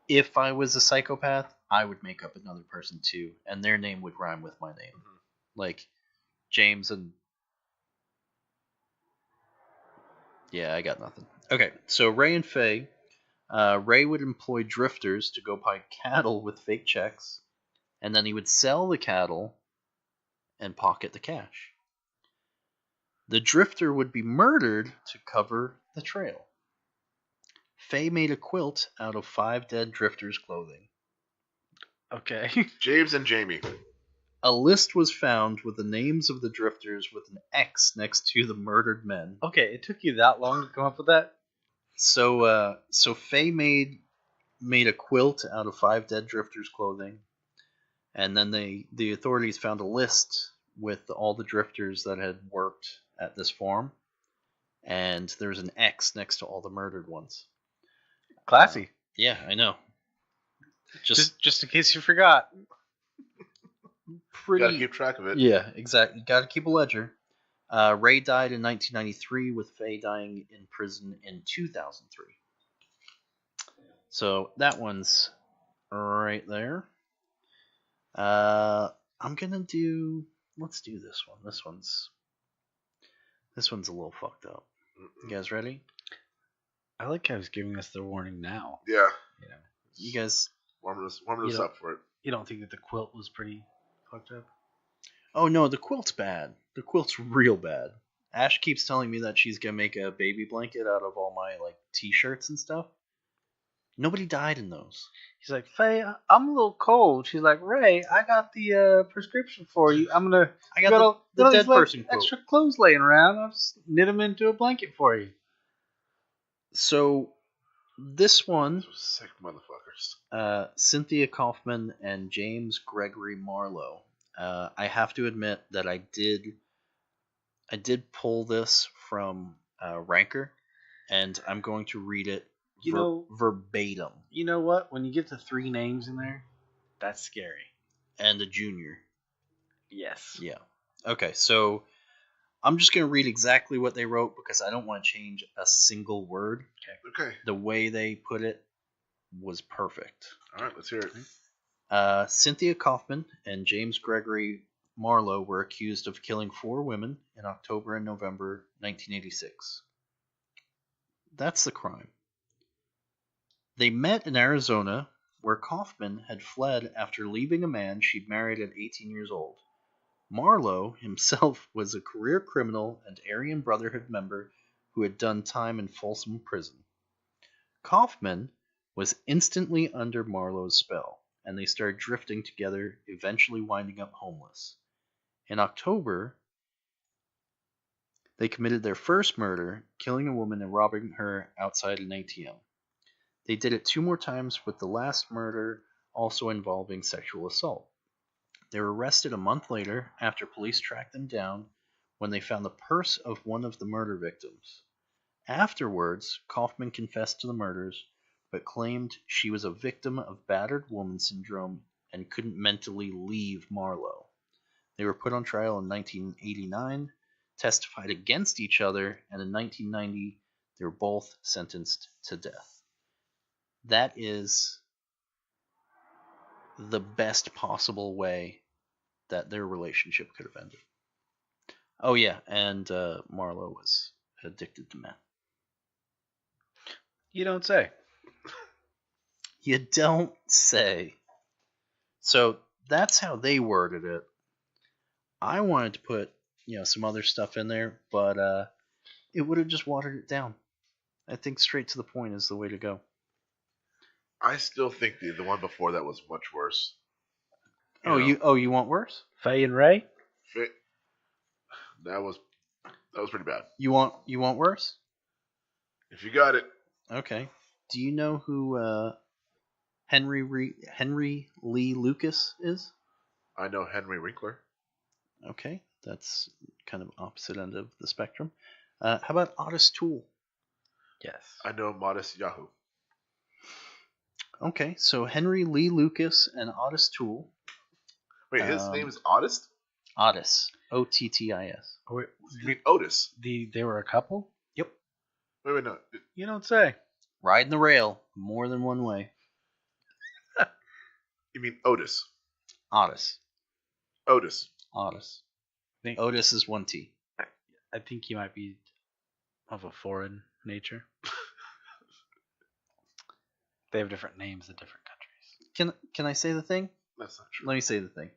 Speaker 6: if I was a psychopath, I would make up another person too, and their name would rhyme with my name, like James and. Yeah, I got nothing. Okay, so Ray and Faye. Ray would employ drifters to go buy cattle with fake checks, and then he would sell the cattle and pocket the cash. The drifter would be murdered to cover the trail. Faye made a quilt out of 5 dead drifters' clothing.
Speaker 5: Okay.
Speaker 4: James and Jamie.
Speaker 6: A list was found with the names of the drifters with an X next to the murdered men.
Speaker 5: Okay, it took you that long to come up with that?
Speaker 6: So Faye made a quilt out of 5 dead drifters' clothing, and then the authorities found a list with all the drifters that had worked at this farm, and there's an X next to all the murdered ones.
Speaker 5: Classy.
Speaker 6: Yeah, I know.
Speaker 5: Just in case you forgot.
Speaker 6: Pretty.
Speaker 4: Gotta keep track of it.
Speaker 6: Yeah, exactly. You gotta keep a ledger. Ray died in 1993, with Faye dying in prison in 2003. So that one's right there. I'm gonna do. Let's do this one. This one's a little fucked up. You guys ready?
Speaker 5: I like how he's giving us the warning now.
Speaker 4: Yeah.
Speaker 5: You know,
Speaker 6: You guys.
Speaker 4: Warming us
Speaker 5: You
Speaker 4: up for it.
Speaker 5: you don't think that the quilt was pretty fucked up?
Speaker 6: Oh no, the quilt's bad. The quilt's real bad. Ash keeps telling me that she's gonna make a baby blanket out of all my t-shirts and stuff. Nobody died in those.
Speaker 5: He's like, Faye, I'm a little cold. She's like, Ray, I got the prescription for you. I'm gonna.
Speaker 6: I got the dead person quote.
Speaker 5: Extra clothes laying around. I'll just knit them into a blanket for you.
Speaker 6: So, This one,
Speaker 4: Sick motherfuckers.
Speaker 6: Cynthia Kaufman and James Gregory Marlowe. I have to admit that I did pull this from Ranker, and I'm going to read it verbatim.
Speaker 5: You know what? When you get to 3 names in there, that's scary.
Speaker 6: And a junior.
Speaker 5: Yes.
Speaker 6: Yeah. Okay, so I'm just going to read exactly what they wrote because I don't want to change a single word.
Speaker 4: Okay.
Speaker 6: The way they put it was perfect.
Speaker 4: All right, let's hear it.
Speaker 6: Cynthia Kaufman and James Gregory Marlowe were accused of killing 4 women in October and November 1986. That's the crime. They met in Arizona, where Kaufman had fled after leaving a man she'd married at 18 years old. Marlowe himself was a career criminal and Aryan Brotherhood member who had done time in Folsom Prison. Kaufman was instantly under Marlowe's spell, and they started drifting together, eventually winding up homeless. In October, they committed their first murder, killing a woman and robbing her outside an ATM. They did it 2 more times, with the last murder also involving sexual assault. They were arrested a month later after police tracked them down when they found the purse of one of the murder victims. Afterwards, Kaufman confessed to the murders, but claimed she was a victim of battered woman syndrome and couldn't mentally leave Marlowe. They were put on trial in 1989, testified against each other, and in 1990 they were both sentenced to death. That is the best possible way that their relationship could have ended. Oh yeah, and Marlowe was addicted to meth.
Speaker 5: You don't say.
Speaker 6: You don't say. So that's how they worded it. I wanted to put, some other stuff in there, but it would have just watered it down. I think straight to the point is the way to go.
Speaker 4: I still think the one before that was much worse.
Speaker 6: You want worse?
Speaker 5: Faye and Ray?
Speaker 4: That was pretty bad.
Speaker 6: You want worse?
Speaker 4: If you got it.
Speaker 6: Okay. Do you know who Henry Lee Lucas is?
Speaker 4: I know Henry Winkler.
Speaker 6: Okay, that's kind of opposite end of the spectrum. How about Otis Toole?
Speaker 5: Yes.
Speaker 4: I know Modest Yahoo.
Speaker 6: Okay, so Henry Lee Lucas and Otis Toole.
Speaker 4: Wait, his name is Otis?
Speaker 6: Otis. Ottis.
Speaker 5: Oh, wait,
Speaker 4: You mean Otis?
Speaker 5: they were a couple?
Speaker 6: Yep.
Speaker 4: Wait, no.
Speaker 5: You don't say.
Speaker 6: Riding the rail more than one way.
Speaker 4: You mean Otis?
Speaker 6: Otis.
Speaker 4: Otis.
Speaker 6: Otis.
Speaker 5: Think-
Speaker 6: Otis is 1 T.
Speaker 5: I think he might be of a foreign nature. They have different names in different countries.
Speaker 6: Can I say the thing?
Speaker 4: That's not true.
Speaker 6: Let me say the thing.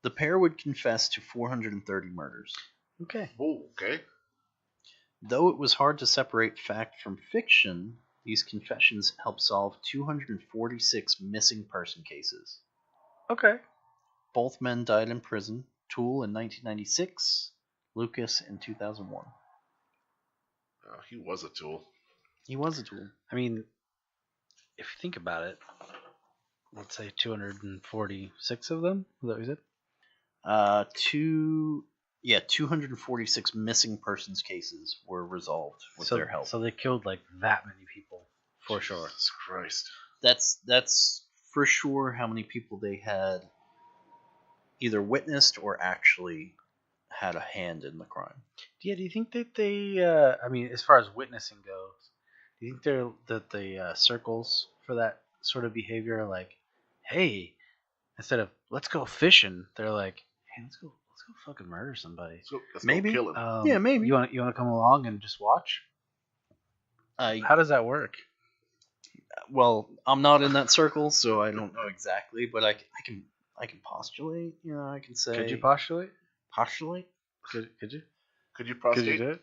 Speaker 6: The pair would confess to 430 murders.
Speaker 5: Okay.
Speaker 4: Oh, okay.
Speaker 6: Though it was hard to separate fact from fiction, these confessions helped solve 246 missing person cases.
Speaker 5: Okay.
Speaker 6: Both men died in prison, Toole in 1996, Lucas in 2001.
Speaker 4: He was a tool.
Speaker 6: He was a Toole.
Speaker 5: I mean, if you think about it, let's say 246 of them. Is that what you said?
Speaker 6: 246 missing persons cases were resolved with their help.
Speaker 5: So they killed like that many people, for sure.
Speaker 4: Jesus Christ.
Speaker 6: That's for sure how many people they had either witnessed or actually had a hand in the crime.
Speaker 5: Yeah, do you think that they, I mean, as far as witnessing goes, do you think the circles for that sort of behavior are like, hey, instead of let's go fishing, they're like, hey, let's go fucking murder somebody.
Speaker 4: Let's
Speaker 6: Maybe.
Speaker 4: go kill him.
Speaker 6: Yeah, maybe.
Speaker 5: You want to come along and just watch?
Speaker 6: I
Speaker 5: How does that work?
Speaker 6: Well, I'm not in that circle, so I don't know exactly, but I can postulate. I can say.
Speaker 5: Could you postulate?
Speaker 6: postulate?
Speaker 5: Could you?
Speaker 4: Could you
Speaker 5: Could you
Speaker 4: prostate?
Speaker 5: do it?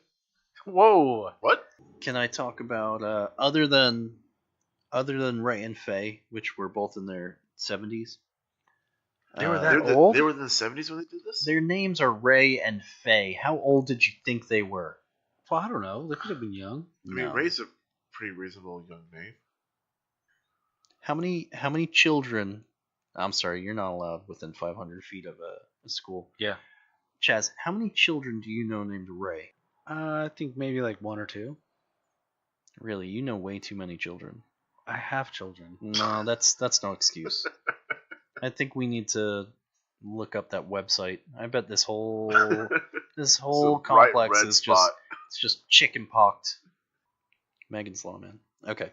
Speaker 5: Whoa!
Speaker 4: What?
Speaker 6: Can I talk about other than Ray and Faye, which were both in their 70s?
Speaker 5: They were
Speaker 4: They
Speaker 5: that
Speaker 4: were,
Speaker 5: old?
Speaker 4: they were in the 70s when they did this?
Speaker 6: Their names are Ray and Faye. How old did you think they were?
Speaker 5: Well, I don't know. They could have been young.
Speaker 4: I mean,
Speaker 6: No.
Speaker 4: Ray's a pretty reasonable young name.
Speaker 6: How many children? I'm sorry, you're not allowed within 500 feet of a school.
Speaker 5: Yeah.
Speaker 6: Chaz, how many children do you know named Ray?
Speaker 5: I think maybe like one or two.
Speaker 6: Really, you know way too many children.
Speaker 5: I have children.
Speaker 6: No, that's no excuse. I think we need to look up that website. I bet this whole
Speaker 4: Some bright
Speaker 6: complex
Speaker 4: red
Speaker 6: is
Speaker 4: spot.
Speaker 6: just chicken poxed. Megan's Law, man. Okay.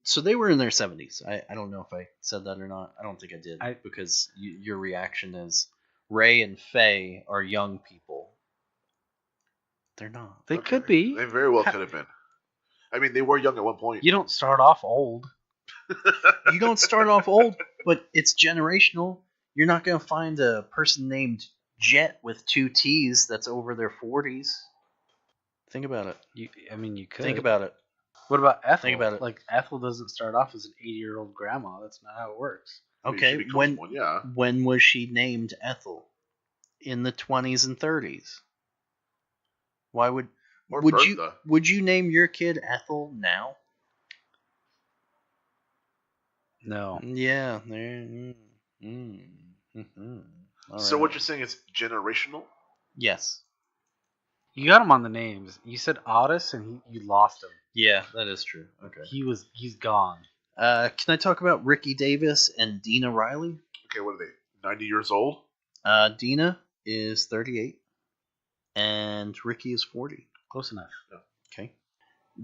Speaker 6: So they were in their 70s. I don't know if I said that or not. I don't think I did because your reaction is Ray and Faye are young people. They're not.
Speaker 5: They could be.
Speaker 4: They very well could have been. I mean, they were young at one point.
Speaker 5: You don't start off old.
Speaker 6: You don't start off old, but it's generational. You're not going to find a person named Jet with 2 T's that's over their 40s. Think about it.
Speaker 5: You could.
Speaker 6: Think about it.
Speaker 5: What about Ethel?
Speaker 6: Think about it.
Speaker 5: Like, Ethel doesn't start off as an 80-year-old grandma. That's not how it works.
Speaker 6: Okay, when was she named Ethel? In the 20s and 30s. Why would you name your kid Ethel now?
Speaker 5: No.
Speaker 6: Yeah.
Speaker 4: So what you're saying is generational?
Speaker 6: Yes.
Speaker 5: You got him on the names. You said Otis, and you lost him.
Speaker 6: Yeah, that is true. Okay.
Speaker 5: He's gone.
Speaker 6: Can I talk about Ricky Davis and Dina Riley?
Speaker 4: Okay, what are they? 90 years old?
Speaker 6: Dina is 38, and Ricky is 40.
Speaker 5: Close enough.
Speaker 4: No.
Speaker 6: Okay.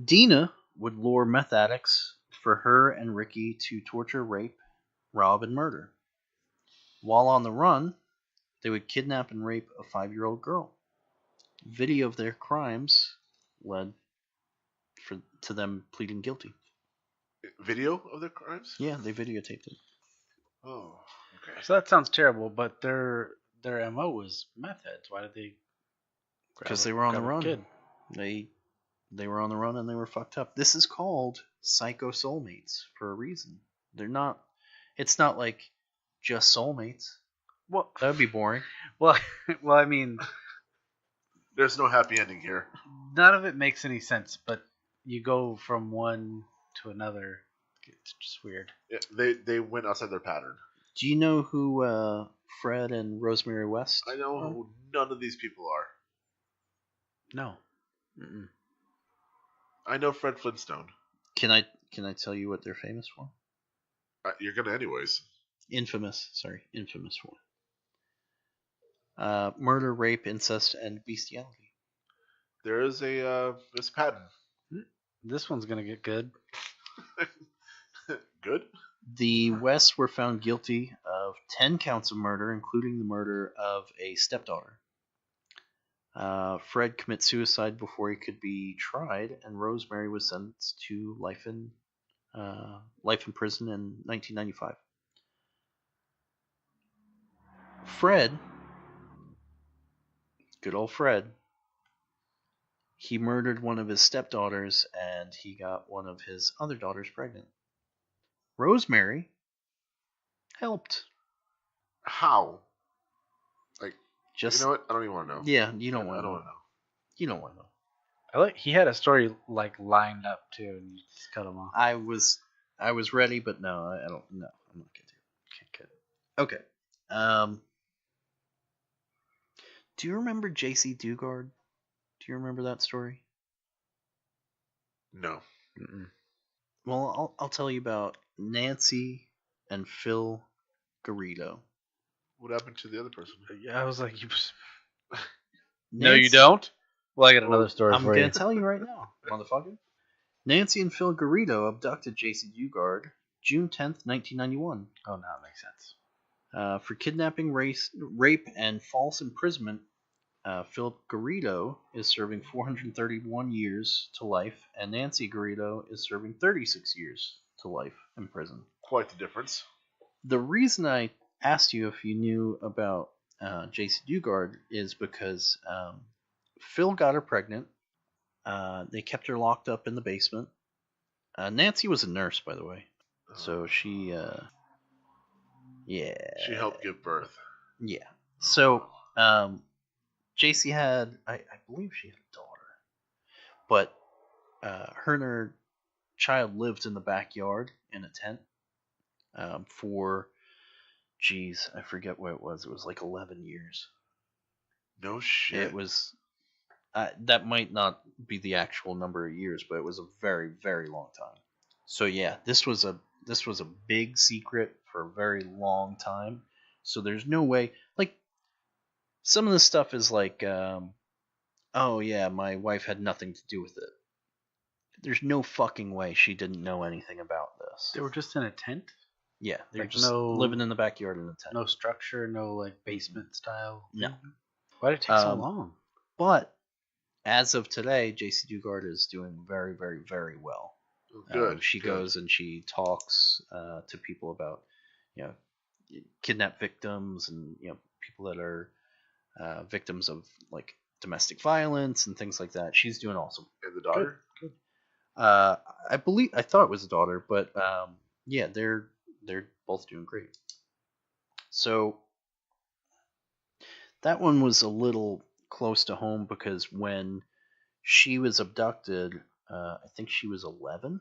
Speaker 6: Dina would lure meth addicts for her and Ricky to torture, rape, rob, and murder. While on the run, they would kidnap and rape a 5-year-old girl. Video of their crimes led to them pleading guilty.
Speaker 4: Video of their crimes?
Speaker 6: Yeah, they videotaped it.
Speaker 4: Oh, okay.
Speaker 5: So that sounds terrible, but their MO was meth heads. Why did they?
Speaker 6: Because they were on the run.
Speaker 5: Kid?
Speaker 6: They were on the run and they were fucked up. This is called Psycho Soulmates for a reason. They're not. It's not like just soulmates.
Speaker 5: Well,
Speaker 6: that would be boring.
Speaker 5: Well, I mean,
Speaker 4: there's no happy ending here.
Speaker 5: None of it makes any sense. But you go from one to another. It's just weird.
Speaker 4: Yeah, they went outside their pattern.
Speaker 6: Do you know who Fred and Rosemary West?
Speaker 4: I know who none of these people are.
Speaker 5: No. Mm-mm.
Speaker 4: I know Fred Flintstone.
Speaker 6: Can I tell you what they're famous for?
Speaker 4: You're gonna anyways.
Speaker 6: Infamous for. Murder, rape, incest, and bestiality.
Speaker 4: There is this pattern.
Speaker 5: This one's gonna get good.
Speaker 4: Good?
Speaker 6: The Wests were found guilty of 10 counts of murder, including the murder of a stepdaughter. Fred commits suicide before he could be tried, and Rosemary was sentenced to life in prison in 1995. Fred, good old Fred, he murdered one of his stepdaughters, and he got one of his other daughters pregnant. Rosemary helped.
Speaker 4: How? Like,
Speaker 6: just
Speaker 4: you know what? I don't even want to know.
Speaker 6: Yeah, you don't want to know.
Speaker 4: I don't want to know.
Speaker 6: You don't want to know.
Speaker 5: He had a story like lined up too, and you just cut him off.
Speaker 6: I was ready, but no, I don't. No, I'm not gonna do it. Okay. Do you remember J.C. Dugard? Do you remember that story?
Speaker 4: No.
Speaker 5: Mm-mm.
Speaker 6: Well, I'll tell you about Nancy and Phil Garrido.
Speaker 4: What happened to the other person?
Speaker 5: Yeah, I was like,
Speaker 6: No,
Speaker 5: you don't. Well, I got another story
Speaker 6: I'm
Speaker 5: for
Speaker 6: gonna
Speaker 5: you.
Speaker 6: tell you right now, motherfucker. Nancy and Phil Garrido abducted J.C. Dugard June 10th, 1991.
Speaker 5: Oh, now it makes sense.
Speaker 6: For kidnapping, rape, and false imprisonment, Phil Garrido is serving 431 years to life, and Nancy Garrido is serving 36 years to life in prison.
Speaker 4: Quite the difference.
Speaker 6: The reason I asked you if you knew about J.C. Dugard is because Phil got her pregnant. They kept her locked up in the basement. Nancy was a nurse, by the way. So she,
Speaker 4: She helped give birth.
Speaker 6: Yeah. So, JC had, I believe she had a daughter. But her and her child lived in the backyard in a tent for, geez, I forget what it was. It was like 11 years.
Speaker 4: No shit.
Speaker 6: It was that might not be the actual number of years, but it was a very, very long time. So yeah, this was a big secret for a very long time. So there's no way. Like some of the stuff is like, oh yeah, my wife had nothing to do with it. There's no fucking way she didn't know anything about this.
Speaker 5: They were just in a tent?
Speaker 6: Yeah, they're
Speaker 5: Like
Speaker 6: just living in the backyard in a tent.
Speaker 5: No structure, no like basement style?
Speaker 6: No.
Speaker 5: Why did it take so long?
Speaker 6: But as of today, JC Dugard is doing very, very, very well.
Speaker 4: Good.
Speaker 6: She goes and she talks to people about, you know, kidnapped victims and, you know, people that are victims of like domestic violence and things like that. She's doing awesome.
Speaker 4: And the daughter?
Speaker 6: Good. I thought it was a daughter, but yeah, they're both doing great. So that one was a little close to home because when she was abducted, I think she was 11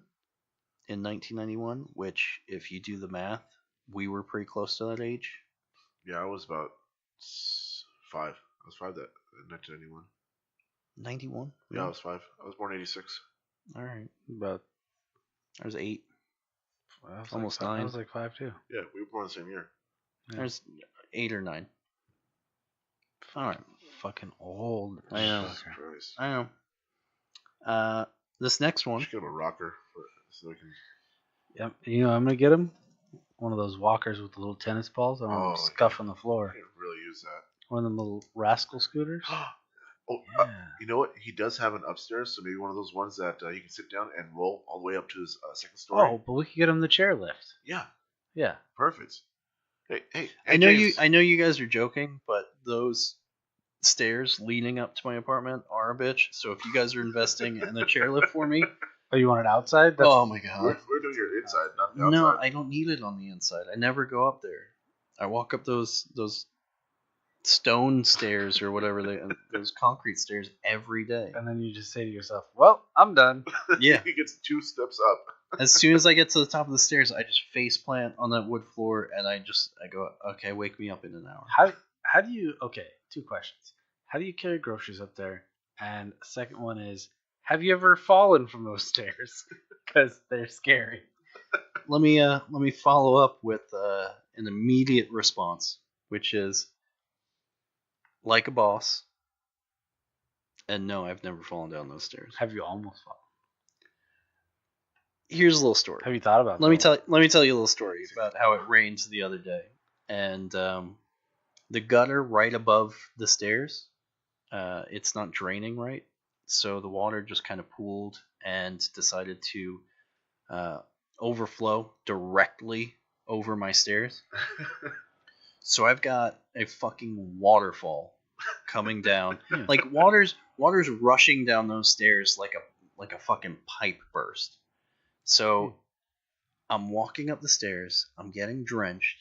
Speaker 6: in 1991, which, if you do the math, we were pretty close to that age.
Speaker 4: Yeah, I was about 5. I was 5 that in 1991.
Speaker 6: 91?
Speaker 4: Yeah, I was 5. I was born 86.
Speaker 6: All right.
Speaker 5: About
Speaker 6: I was 8. Almost
Speaker 5: like
Speaker 6: 9.
Speaker 5: I was like 5 too.
Speaker 4: Yeah, we were born the same year.
Speaker 6: I was 8 or 9. All right.
Speaker 5: Fucking old.
Speaker 6: I know.
Speaker 4: Jesus Christ.
Speaker 6: I know. This next
Speaker 4: We
Speaker 6: one.
Speaker 4: should get him a rocker so we can.
Speaker 5: Yep. You know, I'm gonna get him one of those walkers with the little tennis balls. I want him
Speaker 4: Oh,
Speaker 5: scuffing the
Speaker 4: I
Speaker 5: floor.
Speaker 4: could really use that.
Speaker 5: One of them little rascal scooters.
Speaker 4: Oh,
Speaker 5: Yeah.
Speaker 4: you know what? He does have an upstairs, so maybe one of those ones that he can sit down and roll all the way up to his second story.
Speaker 5: Oh, but we could get him the chairlift.
Speaker 4: Yeah,
Speaker 5: Yeah.
Speaker 4: perfect. Hey,
Speaker 6: I know
Speaker 4: James.
Speaker 6: you guys are joking, but those stairs leading up to my apartment are a bitch. So if you guys are investing in a chairlift for me,
Speaker 5: Oh, you want it outside?
Speaker 6: oh my
Speaker 4: We're,
Speaker 6: god.
Speaker 4: we're doing your inside, not the outside.
Speaker 6: No, I don't need it on the inside. I never go up there. I walk up those stone stairs or whatever those concrete stairs every day.
Speaker 5: And then you just say to yourself, "Well, I'm done."
Speaker 6: Yeah.
Speaker 4: He gets 2 steps up.
Speaker 6: As soon as I get to the top of the stairs, I just face plant on that wood floor and I go, okay, wake me up in an hour.
Speaker 5: How do you? Okay, 2 questions. How do you carry groceries up there? And second one is, have you ever fallen from those stairs? Because they're scary.
Speaker 6: Let me follow up with an immediate response, which is like a boss. And no, I've never fallen down those stairs.
Speaker 5: Have you almost fallen?
Speaker 6: Here's a little story.
Speaker 5: Have you thought about?
Speaker 6: Let me tell you a little story about how it rained the other day, and the gutter right above the stairs, it's not draining right, so the water just kind of pooled and decided to overflow directly over my stairs. So I've got a fucking waterfall coming down,
Speaker 5: Yeah.
Speaker 6: like water's rushing down those stairs like a fucking pipe burst. So I'm walking up the stairs, I'm getting drenched,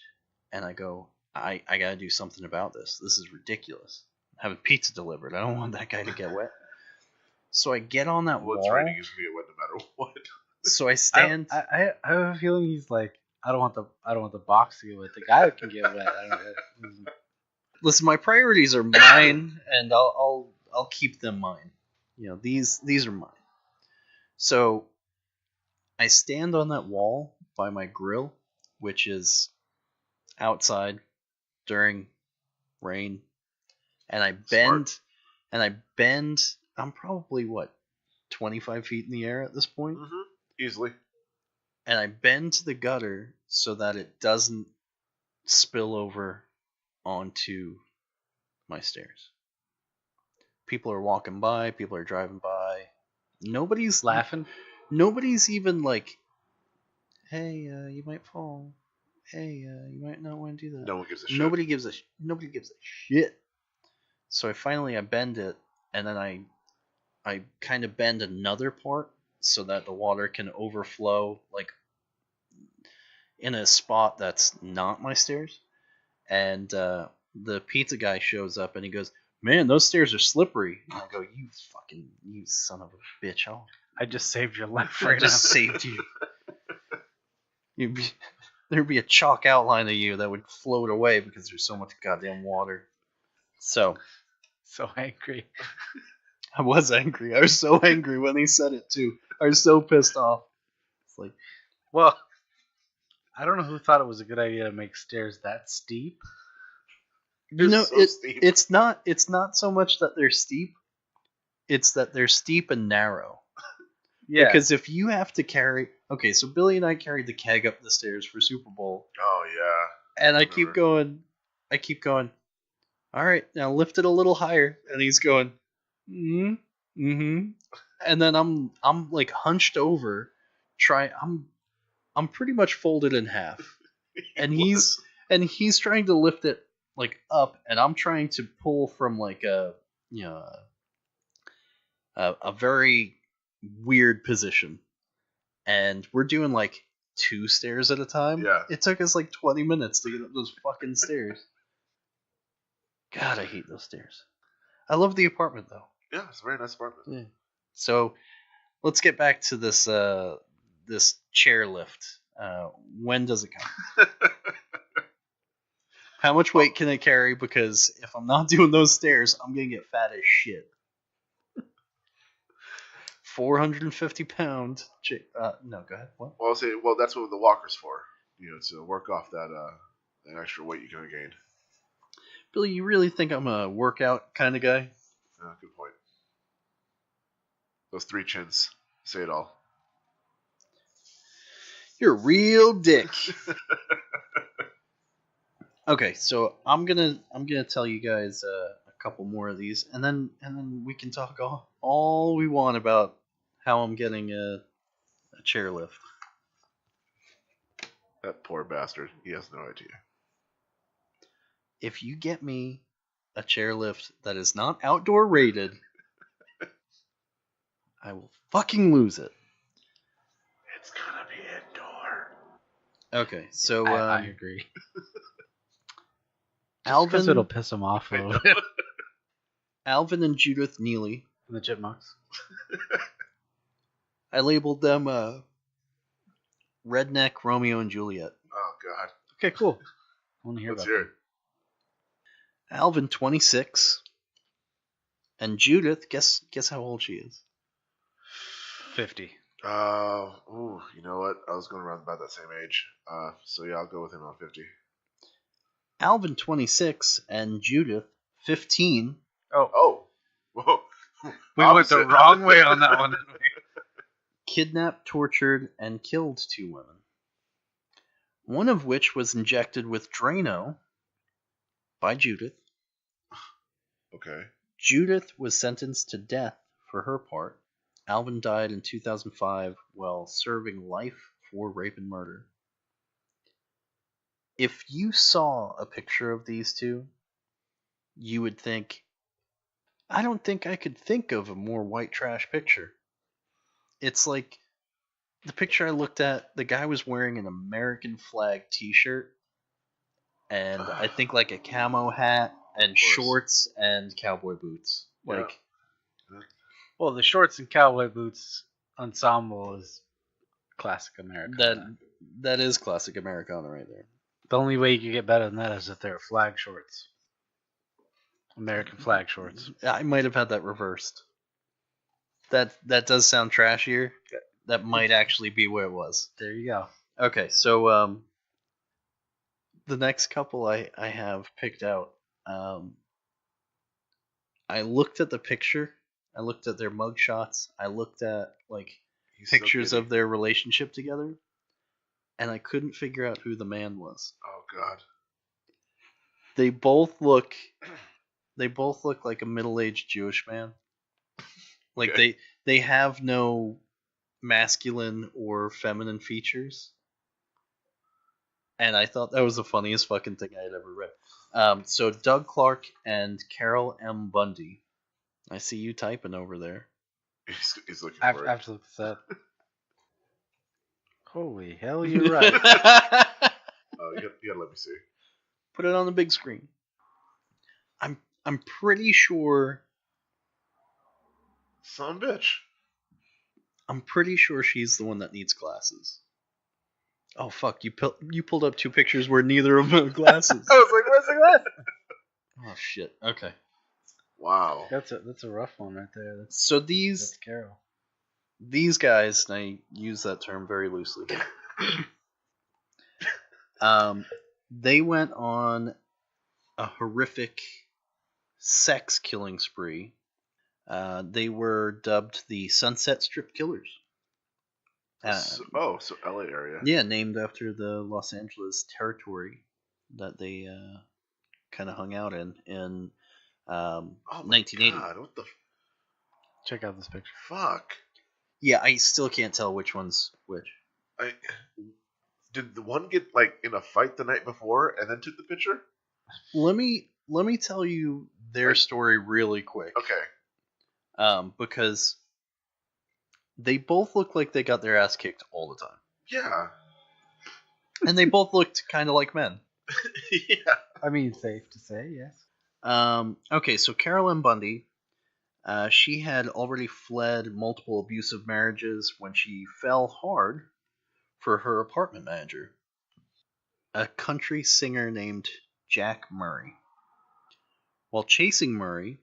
Speaker 6: and I go, I gotta do something about this. This is ridiculous. I'm having pizza delivered. I don't want that guy to get wet. So I get on that
Speaker 4: Well, it's
Speaker 6: wall.
Speaker 4: raining. He's gonna get wet no matter what.
Speaker 6: So I stand.
Speaker 5: I have a feeling he's like, I don't want the box to get wet. The guy can get wet.
Speaker 6: Listen, my priorities are mine, and I'll keep them mine. You know, these are mine. So I stand on that wall by my grill, which is outside during rain, and I bend. I'm probably 25 feet in the air at this point,
Speaker 4: Easily.
Speaker 6: and I bend to the gutter so that it doesn't spill over onto my stairs. People are walking by, people are driving by. Nobody's
Speaker 5: Laughing.
Speaker 6: Nobody's even like, hey, you might fall. Hey, you might not want to do that.
Speaker 4: No one gives a shit.
Speaker 6: Nobody gives a shit. So I bend it, and then I kind of bend another part so that the water can overflow like in a spot that's not my stairs. And the pizza guy shows up and he goes, "Man, those stairs are slippery." And I go, "You son of a bitch!
Speaker 5: I just saved your life
Speaker 6: I
Speaker 5: right
Speaker 6: just
Speaker 5: now.
Speaker 6: saved you. There'd be a chalk outline of you that would float away because there's so much goddamn water. So
Speaker 5: So angry.
Speaker 6: I was angry. I was so angry when he said it too. I was so pissed off. It's like,
Speaker 5: Well, I don't know who thought it was a good idea to make stairs that steep.
Speaker 6: you know,
Speaker 4: so steep.
Speaker 6: it's not so much that they're steep. It's that they're steep and narrow.
Speaker 5: Yeah.
Speaker 6: Because if you have to carry, okay, so Billy and I carried the keg up the stairs for Super Bowl,
Speaker 4: Oh yeah.
Speaker 6: and I keep going. All right, now lift it a little higher, and he's going, and then I'm like hunched over, I'm pretty much folded in half, and he's trying to lift it like up, and I'm trying to pull from like a a very weird position, and we're doing like 2 stairs at a time.
Speaker 4: Yeah.
Speaker 6: It took us like 20 minutes to get up those fucking stairs. God, I hate those stairs. I love the apartment though.
Speaker 4: Yeah, it's a very nice apartment.
Speaker 6: Yeah. So let's get back to this this chair lift. When does it come? How much weight can it carry? Because if I'm not doing those stairs, I'm gonna get fat as shit. 450-pound. No, go ahead. What?
Speaker 4: Well, I'll say, well, that's what the walker's for. You know, to work off that that extra weight you're gonna gain.
Speaker 6: Billy, you really think I'm a workout kind of guy?
Speaker 4: Good point. Those 3 chins say it all.
Speaker 6: You're a real dick. Okay, so I'm gonna tell you guys a couple more of these, and then we can talk all we want about how I'm getting a chairlift.
Speaker 4: That poor bastard. He has no idea.
Speaker 6: If you get me a chairlift that is not outdoor rated, I will fucking lose it.
Speaker 4: It's gonna be indoor.
Speaker 6: Okay, so
Speaker 5: I agree.
Speaker 6: Alvin,
Speaker 5: Because it'll piss him off a little bit.
Speaker 6: Alvin and Judith Neely.
Speaker 5: And the chipmunks.
Speaker 6: I labeled them Redneck Romeo and Juliet.
Speaker 4: Oh God.
Speaker 5: Okay, cool. I want to hear
Speaker 4: Let's
Speaker 5: about
Speaker 4: hear it.
Speaker 6: Alvin, 26, and Judith. Guess how old she is.
Speaker 5: 50.
Speaker 4: Ooh, you know what? I was going around about that same age. So yeah, I'll go with him on 50.
Speaker 6: Alvin, 26, and Judith, 15.
Speaker 4: Oh. Whoa.
Speaker 5: We went the
Speaker 4: Opposite.
Speaker 5: wrong way on that one, didn't we?
Speaker 6: Kidnapped, tortured, and killed 2 women. One of which was injected with Drano by Judith.
Speaker 4: Okay.
Speaker 6: Judith was sentenced to death for her part. Alvin died in 2005 while serving life for rape and murder. If you saw a picture of these two, you would think, I don't think I could think of a more white trash picture. It's like the picture I looked at, the guy was wearing an American flag t-shirt and I think like a camo hat and shorts and cowboy boots.
Speaker 4: Yeah.
Speaker 6: Like,
Speaker 5: Well, the shorts and cowboy boots ensemble is classic Americana.
Speaker 6: that is classic Americana right there.
Speaker 5: The only way you can get better than that is if they're flag shorts. American flag shorts.
Speaker 6: I might have had that reversed. That does sound trashier. That might actually be where it was.
Speaker 5: There you go.
Speaker 6: Okay, so the next couple I have picked out, I looked at the picture, I looked at their mugshots, I looked at like
Speaker 4: He's
Speaker 6: pictures
Speaker 4: so
Speaker 6: of their relationship together, and I couldn't figure out who the man was.
Speaker 4: Oh God.
Speaker 6: They both look like a middle-aged Jewish man. Like
Speaker 4: Okay.
Speaker 6: they have no masculine or feminine features. And I thought that was the funniest fucking thing I had ever read. So Doug Clark and Carol M. Bundy. I see you typing over there.
Speaker 4: He's looking
Speaker 5: I've
Speaker 4: for it.
Speaker 5: absolutely said. Holy hell, you're right.
Speaker 4: Oh, you gotta let me see.
Speaker 6: Put it on the big screen. I'm pretty sure.
Speaker 4: Son of a bitch.
Speaker 6: I'm pretty sure she's the one that needs glasses. Oh fuck! You pulled up 2 pictures where neither of them have glasses.
Speaker 5: I was like, where's the glass?
Speaker 6: Oh shit. Okay.
Speaker 4: Wow.
Speaker 5: That's a rough one right there. That's
Speaker 6: So these
Speaker 5: Carol.
Speaker 6: guys, and I use that term very loosely. They went on a horrific sex killing spree. They were dubbed the Sunset Strip Killers.
Speaker 4: So LA area.
Speaker 6: Yeah, named after the Los Angeles territory that they kind of hung out in
Speaker 4: Oh my
Speaker 6: 1980.
Speaker 4: God, what the
Speaker 5: Check out this picture.
Speaker 4: fuck?
Speaker 6: Yeah, I still can't tell which one's which.
Speaker 4: Did the one get like in a fight the night before and then took the picture?
Speaker 6: Let me tell you their story really quick.
Speaker 4: Okay.
Speaker 6: Because they both look like they got their ass kicked all the time.
Speaker 4: Yeah.
Speaker 6: And they both looked kind of like men.
Speaker 4: Yeah.
Speaker 5: I mean, safe to say, yes.
Speaker 6: Okay, so Carolyn Bundy, she had already fled multiple abusive marriages when she fell hard for her apartment manager, a country singer named Jack Murray. While chasing Murray,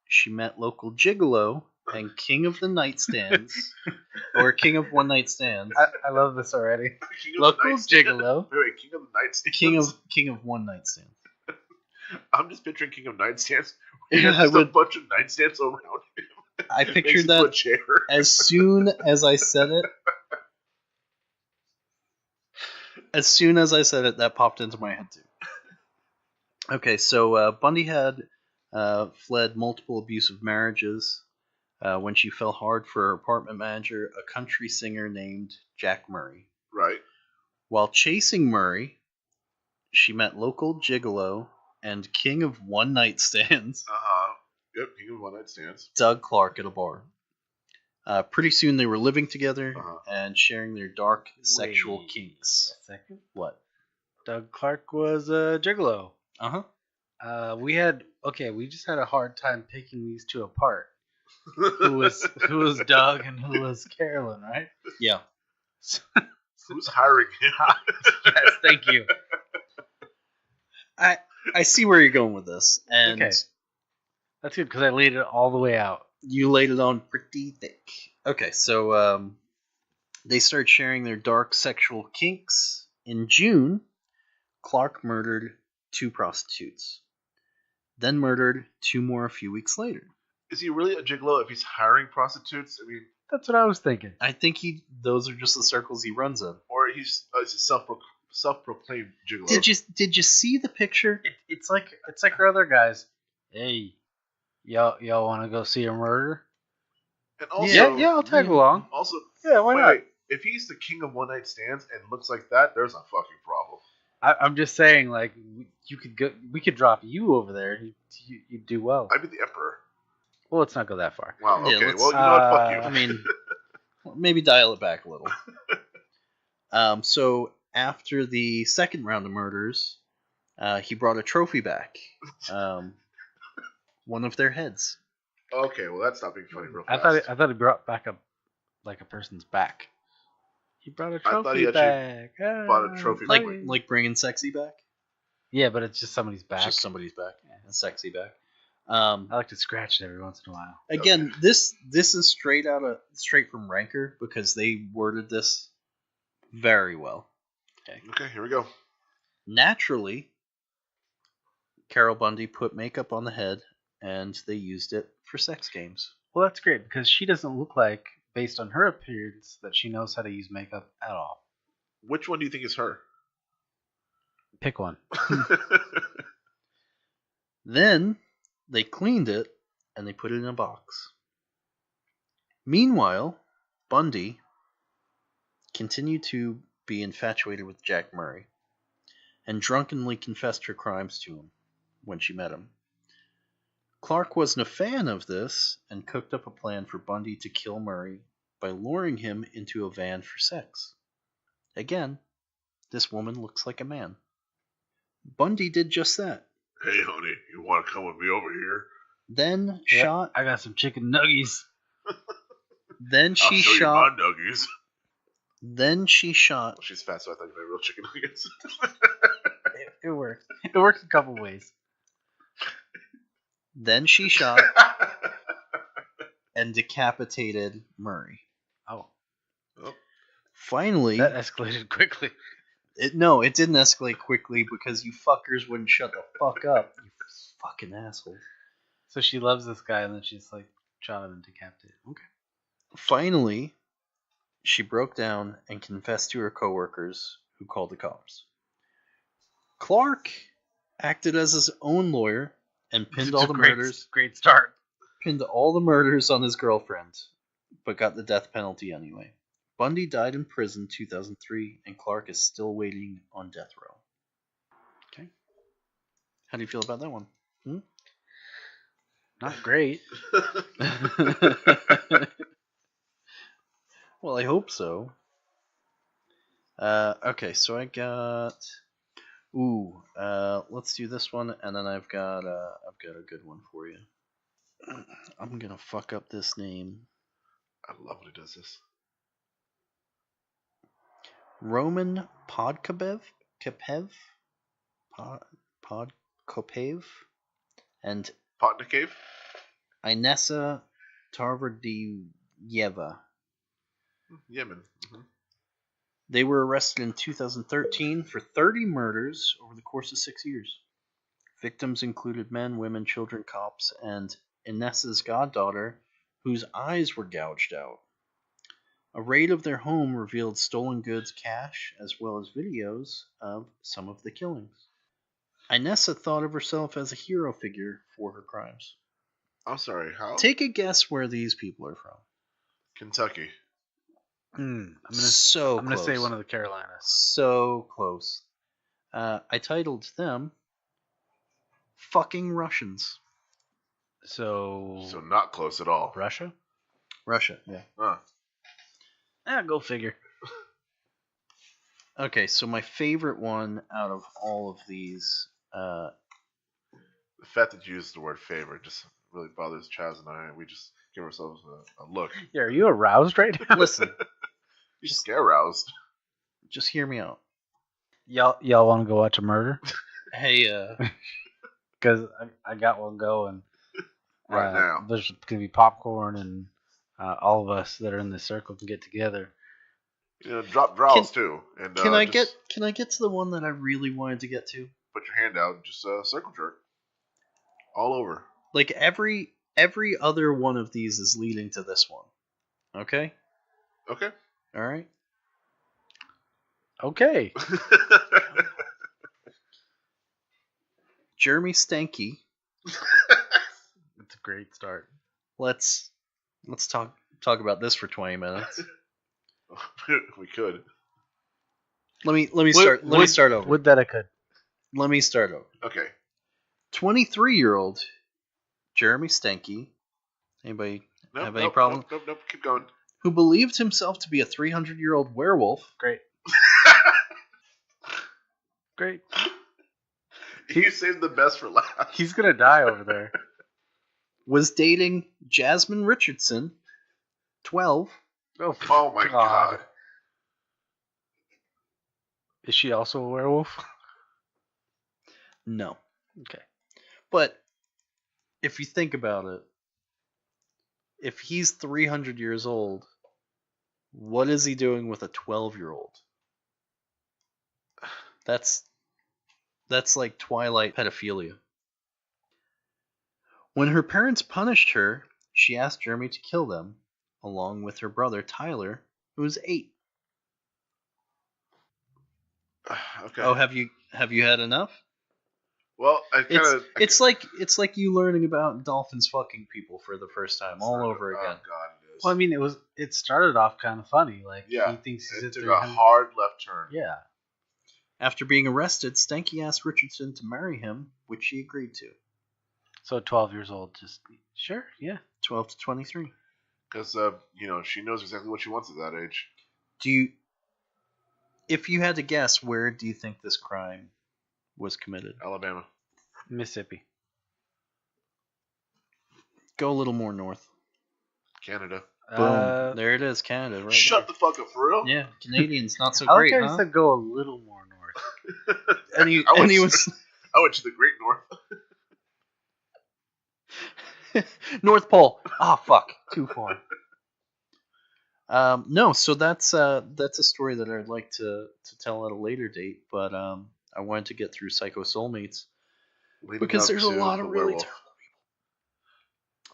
Speaker 6: she met local gigolo and king of the nightstands, or king of one night stands.
Speaker 5: I love this already.
Speaker 4: King of
Speaker 5: Local
Speaker 4: the nightstand.
Speaker 5: gigolo.
Speaker 4: Wait, King of the Nightstands.
Speaker 6: King of one night stands.
Speaker 4: I'm just picturing King of Nightstands.
Speaker 6: Yeah,
Speaker 4: Just a bunch of nightstands around him.
Speaker 6: I
Speaker 4: Makes
Speaker 6: pictured
Speaker 4: it to a
Speaker 6: that
Speaker 4: chair.
Speaker 6: as soon as I said it. As soon as I said it, that popped into my head too. Okay, so Bundy had fled multiple abusive marriages when she fell hard for her apartment manager, a country singer named Jack Murray.
Speaker 4: Right.
Speaker 6: While chasing Murray, she met local gigolo and king of one night stands,
Speaker 4: Yep, King of One Night Stands.
Speaker 6: Doug Clark, at a bar. Pretty soon they were living together
Speaker 4: Uh-huh.
Speaker 6: and sharing their dark sexual
Speaker 5: Wait
Speaker 6: kinks.
Speaker 5: a second.
Speaker 6: What?
Speaker 5: Doug Clark was a gigolo.
Speaker 6: Uh-huh.
Speaker 5: We just had a hard time picking these two apart. Who was Doug and who was Carolyn, right?
Speaker 6: Yeah.
Speaker 4: Who's hiring him?
Speaker 5: Yes, thank you.
Speaker 6: I see where you're going with this, and
Speaker 5: Okay. That's good because I laid it all the way out.
Speaker 6: you laid it on pretty thick. Okay, so they start sharing their dark sexual kinks. In June, Clark murdered 2 prostitutes, then murdered 2 more a few weeks later.
Speaker 4: Is he really a gigolo if he's hiring prostitutes? I mean,
Speaker 5: That's what I was thinking.
Speaker 6: I think those are just the circles he runs in.
Speaker 4: or he's a self-proclaimed gigolo.
Speaker 6: Did you see the picture?
Speaker 5: It's like our other guys. Hey, y'all want to go see a murder?
Speaker 4: And also,
Speaker 5: Yeah, I'll tag along.
Speaker 4: Also,
Speaker 5: Yeah, why not?
Speaker 4: wait. If he's the king of one night stands and looks like that, there's a fucking problem.
Speaker 5: I'm just saying, like, we could drop you over there. And you'd do well.
Speaker 4: I'd be the emperor.
Speaker 5: Well, let's not go that far.
Speaker 4: Wow.
Speaker 6: Yeah,
Speaker 4: Okay.
Speaker 6: let's-
Speaker 4: Well, you know what? Fuck you.
Speaker 6: I mean, maybe dial it back a little. So after the second round of murders, he brought a trophy back. One of their heads.
Speaker 4: Okay. Well, that's not being funny real
Speaker 5: I
Speaker 4: fast.
Speaker 5: thought he brought back a person's back. He brought a
Speaker 4: I thought he
Speaker 5: trophy
Speaker 4: actually
Speaker 5: back.
Speaker 4: bought a trophy
Speaker 6: Like
Speaker 4: back.
Speaker 6: like bringing sexy back.
Speaker 5: Yeah, but it's just somebody's back.
Speaker 6: It's just somebody's back.
Speaker 5: Yeah.
Speaker 6: Sexy back.
Speaker 5: I like to scratch it every once in a while.
Speaker 6: Again, this is straight from Ranker because they worded this very well.
Speaker 4: Okay. Here we go.
Speaker 6: Naturally, Carol Bundy put makeup on the head and they used it for sex games.
Speaker 5: Well, that's great because she doesn't look like, based on her appearance, that she knows how to use makeup at all.
Speaker 4: Which one do you think is her?
Speaker 5: Pick one.
Speaker 6: Then they cleaned it and they put it in a box. Meanwhile, Bundy continued to be infatuated with Jack Murray and drunkenly confessed her crimes to him when she met him. Clark wasn't a fan of this and cooked up a plan for Bundy to kill Murray by luring him into a van for sex. Again, this woman looks like a man. Bundy did just that.
Speaker 4: Hey, honey, you want to come with me over here?
Speaker 6: Then
Speaker 5: Yeah,
Speaker 6: shot
Speaker 5: I got some chicken nuggies.
Speaker 6: Then
Speaker 4: I'll
Speaker 6: she
Speaker 4: show
Speaker 6: shot.
Speaker 4: you my nuggies.
Speaker 6: Then she shot.
Speaker 4: Well, she's fat, so I thought you meant real chicken nuggets.
Speaker 5: It works. It works a couple ways.
Speaker 6: Then she shot and decapitated Murray.
Speaker 5: Oh,
Speaker 6: Finally,
Speaker 5: that escalated quickly.
Speaker 6: it didn't escalate quickly because you fuckers wouldn't shut the fuck up. You fucking assholes.
Speaker 5: So she loves this guy, and then she's like shot him and decapitated. Okay.
Speaker 6: Finally, she broke down and confessed to her coworkers, who called the cops. Clark acted as his own lawyer and pinned all the murders.
Speaker 5: Great start.
Speaker 6: Pinned all the murders on his girlfriend, but got the death penalty anyway. Bundy died in prison in 2003, and Clark is still waiting on death row. Okay. How do you feel about that one?
Speaker 5: Not great.
Speaker 6: Well, I hope so. Okay, so I got. Let's do this one, and then I've got a good one for you. I'm gonna fuck up this name.
Speaker 4: I love when he does this.
Speaker 6: Roman Podkopev, Podkopev, and
Speaker 4: Pot in a cave?
Speaker 6: Inessa Tarverdiyeva.
Speaker 4: Yemen. Mm-hmm.
Speaker 6: They were arrested in 2013 for 30 murders over the course of 6 years. Victims included men, women, children, cops, and Inessa's goddaughter, whose eyes were gouged out. A raid of their home revealed stolen goods, cash, as well as videos of some of the killings. Inessa thought of herself as a hero figure for her crimes.
Speaker 4: I'm sorry, how?
Speaker 6: Take a guess where these people are from.
Speaker 4: Kentucky.
Speaker 5: I'm gonna
Speaker 6: close.
Speaker 5: say one of the Carolinas.
Speaker 6: So close. I titled them "Fucking Russians."
Speaker 5: So
Speaker 4: not close at all.
Speaker 5: Russia?
Speaker 6: Russia, yeah.
Speaker 5: Go figure.
Speaker 6: Okay, so my favorite one out of all of these.
Speaker 4: The fact that you used the word favorite just really bothers Chaz and I. We just give ourselves a look.
Speaker 5: Yeah, are you aroused right now?
Speaker 6: Listen,
Speaker 4: You just get aroused.
Speaker 6: just hear me out.
Speaker 5: Y'all want to go watch a murder?
Speaker 6: Hey,
Speaker 5: Because I got one going.
Speaker 4: Right now.
Speaker 5: There's going to be popcorn, and all of us that are in this circle can get together.
Speaker 4: Drop draws too. And
Speaker 6: can I get to the one that I really wanted to get to?
Speaker 4: Put your hand out and just circle jerk. All over.
Speaker 6: Like every other one of these is leading to this one. Okay?
Speaker 4: Okay.
Speaker 6: All right.
Speaker 5: Okay.
Speaker 6: Jeremy Stanky.
Speaker 5: It's a great start.
Speaker 6: Let's talk about this for 20 minutes.
Speaker 4: We could.
Speaker 6: Let me start over.
Speaker 5: Would that I could.
Speaker 6: Let me start over.
Speaker 4: Okay.
Speaker 6: 23-year-old Jeremy Stanky. Anybody have any problem?
Speaker 4: Nope. Keep going.
Speaker 6: Who believed himself to be a 300-year-old werewolf.
Speaker 5: Great. Great.
Speaker 4: You saved the best for last.
Speaker 5: He's going to die over there.
Speaker 6: Was dating Jasmine Richardson, 12.
Speaker 4: Oh my god.
Speaker 5: Is she also a werewolf?
Speaker 6: No.
Speaker 5: Okay.
Speaker 6: But if you think about it, if he's 300 years old, what is he doing with a 12-year-old? That's like Twilight pedophilia. When her parents punished her, she asked Jeremy to kill them, along with her brother Tyler, who was 8.
Speaker 4: Okay.
Speaker 6: Oh, have you had enough?
Speaker 4: Well,
Speaker 6: It's like you learning about dolphins fucking people for the first time all over again.
Speaker 4: Oh god, it is.
Speaker 5: Well, I mean, it started off kind of funny. Like,
Speaker 4: Yeah,
Speaker 5: he thinks he's
Speaker 4: it
Speaker 5: at
Speaker 4: took
Speaker 5: 300.
Speaker 4: a hard left turn.
Speaker 5: Yeah.
Speaker 6: After being arrested, Stanky asked Richardson to marry him, which she agreed to.
Speaker 5: So 12 years old, just sure, yeah.
Speaker 6: 12 to 23.
Speaker 4: Because she knows exactly what she wants at that age.
Speaker 6: If you had to guess, where do you think this crime was committed?
Speaker 4: Alabama.
Speaker 5: Mississippi.
Speaker 6: Go a little more north.
Speaker 4: Canada.
Speaker 6: Boom. There it is, Canada. Right
Speaker 4: Shut the fuck up, for real?
Speaker 6: there. Yeah, Canadians not so
Speaker 5: I like
Speaker 6: great,
Speaker 5: how you
Speaker 6: huh?
Speaker 5: said go a little more north.
Speaker 6: And he,
Speaker 4: I
Speaker 6: and he
Speaker 4: went-
Speaker 6: was
Speaker 4: I went to the Great North.
Speaker 6: North Pole. Oh fuck, too far. No, so that's a story that I'd like to tell at a later date, but I wanted to get through Psycho Soulmates
Speaker 4: Leading
Speaker 6: because
Speaker 4: up
Speaker 6: there's a
Speaker 4: to
Speaker 6: lot
Speaker 4: the
Speaker 6: of really
Speaker 4: werewolf.
Speaker 6: terrible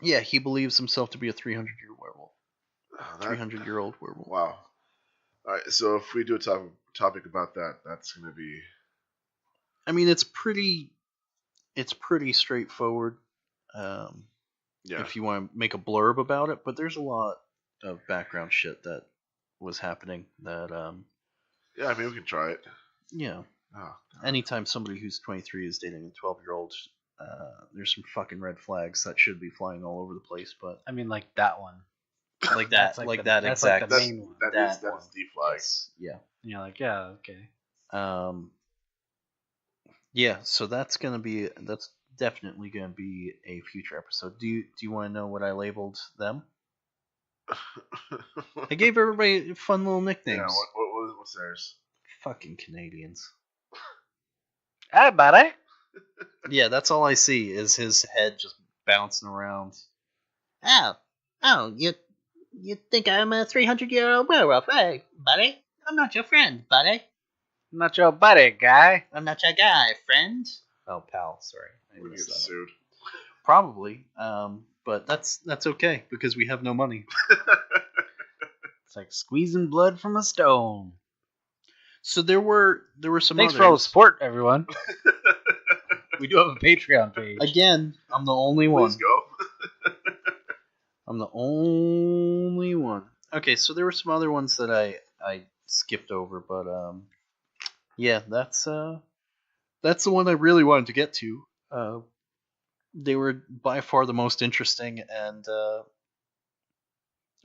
Speaker 6: people. Yeah, he believes himself to be a 300-year werewolf,
Speaker 4: Oh, that-
Speaker 6: 300-year-old werewolf.
Speaker 4: Wow. All right, so if we do a topic about that, that's gonna be
Speaker 6: I mean, it's pretty straightforward.
Speaker 4: yeah.
Speaker 6: If you want to make a blurb about it, but there's a lot of background shit that was happening that
Speaker 4: Yeah, I mean we can try it.
Speaker 6: yeah.
Speaker 4: Oh,
Speaker 6: Anytime somebody who's 23 is dating a 12-year-old, there's some fucking red flags that should be flying all over the place. But
Speaker 5: I mean, like that one.
Speaker 6: like that,
Speaker 5: That's
Speaker 6: like
Speaker 5: the-
Speaker 6: that
Speaker 5: that's
Speaker 6: exact.
Speaker 5: like the main one.
Speaker 4: that is
Speaker 6: That one.
Speaker 4: the flag.
Speaker 6: Yes, yeah.
Speaker 5: And you're like, yeah, okay.
Speaker 6: Yeah. So that's definitely gonna be a future episode. Do you want to know what I labeled them? I gave everybody fun little nicknames.
Speaker 4: Yeah, what's theirs?
Speaker 6: Fucking Canadians.
Speaker 5: Hey, buddy.
Speaker 6: Yeah, that's all I see is his head just bouncing around.
Speaker 3: Oh, you think I'm a 300-year-old werewolf? Hey, buddy, I'm not your friend, buddy.
Speaker 5: I'm not your buddy, guy.
Speaker 3: I'm not your guy, friend.
Speaker 6: Oh, pal, sorry. I
Speaker 4: We get
Speaker 6: messed that up.
Speaker 4: sued.
Speaker 6: Probably, but that's okay because we have no money.
Speaker 5: It's like squeezing blood from a stone.
Speaker 6: So there were some
Speaker 5: Thanks for all the
Speaker 6: others.
Speaker 5: support, everyone. We do have a Patreon page.
Speaker 6: Again, I'm the only one.
Speaker 4: Please go.
Speaker 6: I'm the only one. Okay, so there were some other ones that I skipped over, but yeah, that's the one I really wanted to get to. They were by far the most interesting and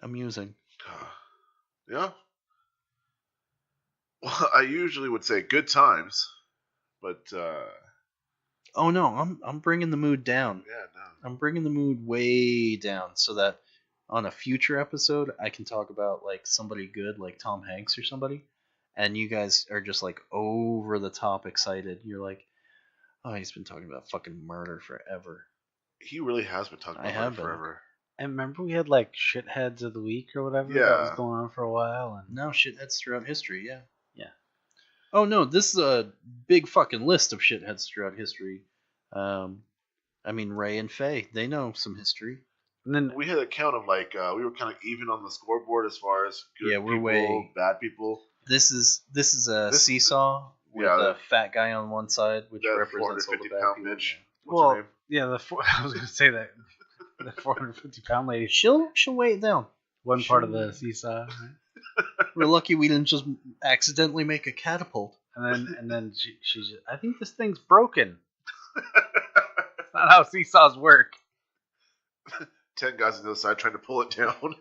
Speaker 6: amusing.
Speaker 4: Yeah. Well, I usually would say good times, but
Speaker 6: Oh no, I'm bringing the mood down.
Speaker 4: yeah, no.
Speaker 6: I'm bringing the mood way down so that on a future episode I can talk about like somebody good like Tom Hanks or somebody, and you guys are just like over the top excited. You're like, oh, he's been talking about fucking murder forever.
Speaker 4: He really has been talking
Speaker 6: I
Speaker 4: about
Speaker 6: have
Speaker 4: it
Speaker 6: been.
Speaker 4: forever.
Speaker 5: And remember we had like shitheads of the week or whatever that
Speaker 4: Yeah.
Speaker 5: was going on for a while, and
Speaker 6: No shit, that's throughout history, yeah.
Speaker 5: Yeah.
Speaker 6: Oh no, this is a big fucking list of shitheads throughout history. I mean Ray and Faye, they know some history.
Speaker 5: and then
Speaker 4: We had a count of like we were kind of even on the scoreboard as far as good
Speaker 6: Yeah, we're
Speaker 4: people,
Speaker 6: way-
Speaker 4: bad people.
Speaker 6: This is a
Speaker 4: This-
Speaker 6: seesaw with
Speaker 4: yeah,
Speaker 6: a fat guy on one side, which
Speaker 4: That
Speaker 6: represents all the
Speaker 4: 450
Speaker 6: bad
Speaker 4: pound
Speaker 6: people.
Speaker 4: bitch.
Speaker 6: Yeah.
Speaker 4: What's her name?
Speaker 5: yeah, I was gonna say that the 450-pound lady,
Speaker 6: She'll weigh it down.
Speaker 5: one part of the seesaw, right?
Speaker 6: We're lucky we didn't just accidentally make a catapult.
Speaker 5: and then she's just, I think this thing's broken. That's not how seesaws work.
Speaker 4: 10 guys on the other side trying to pull it down.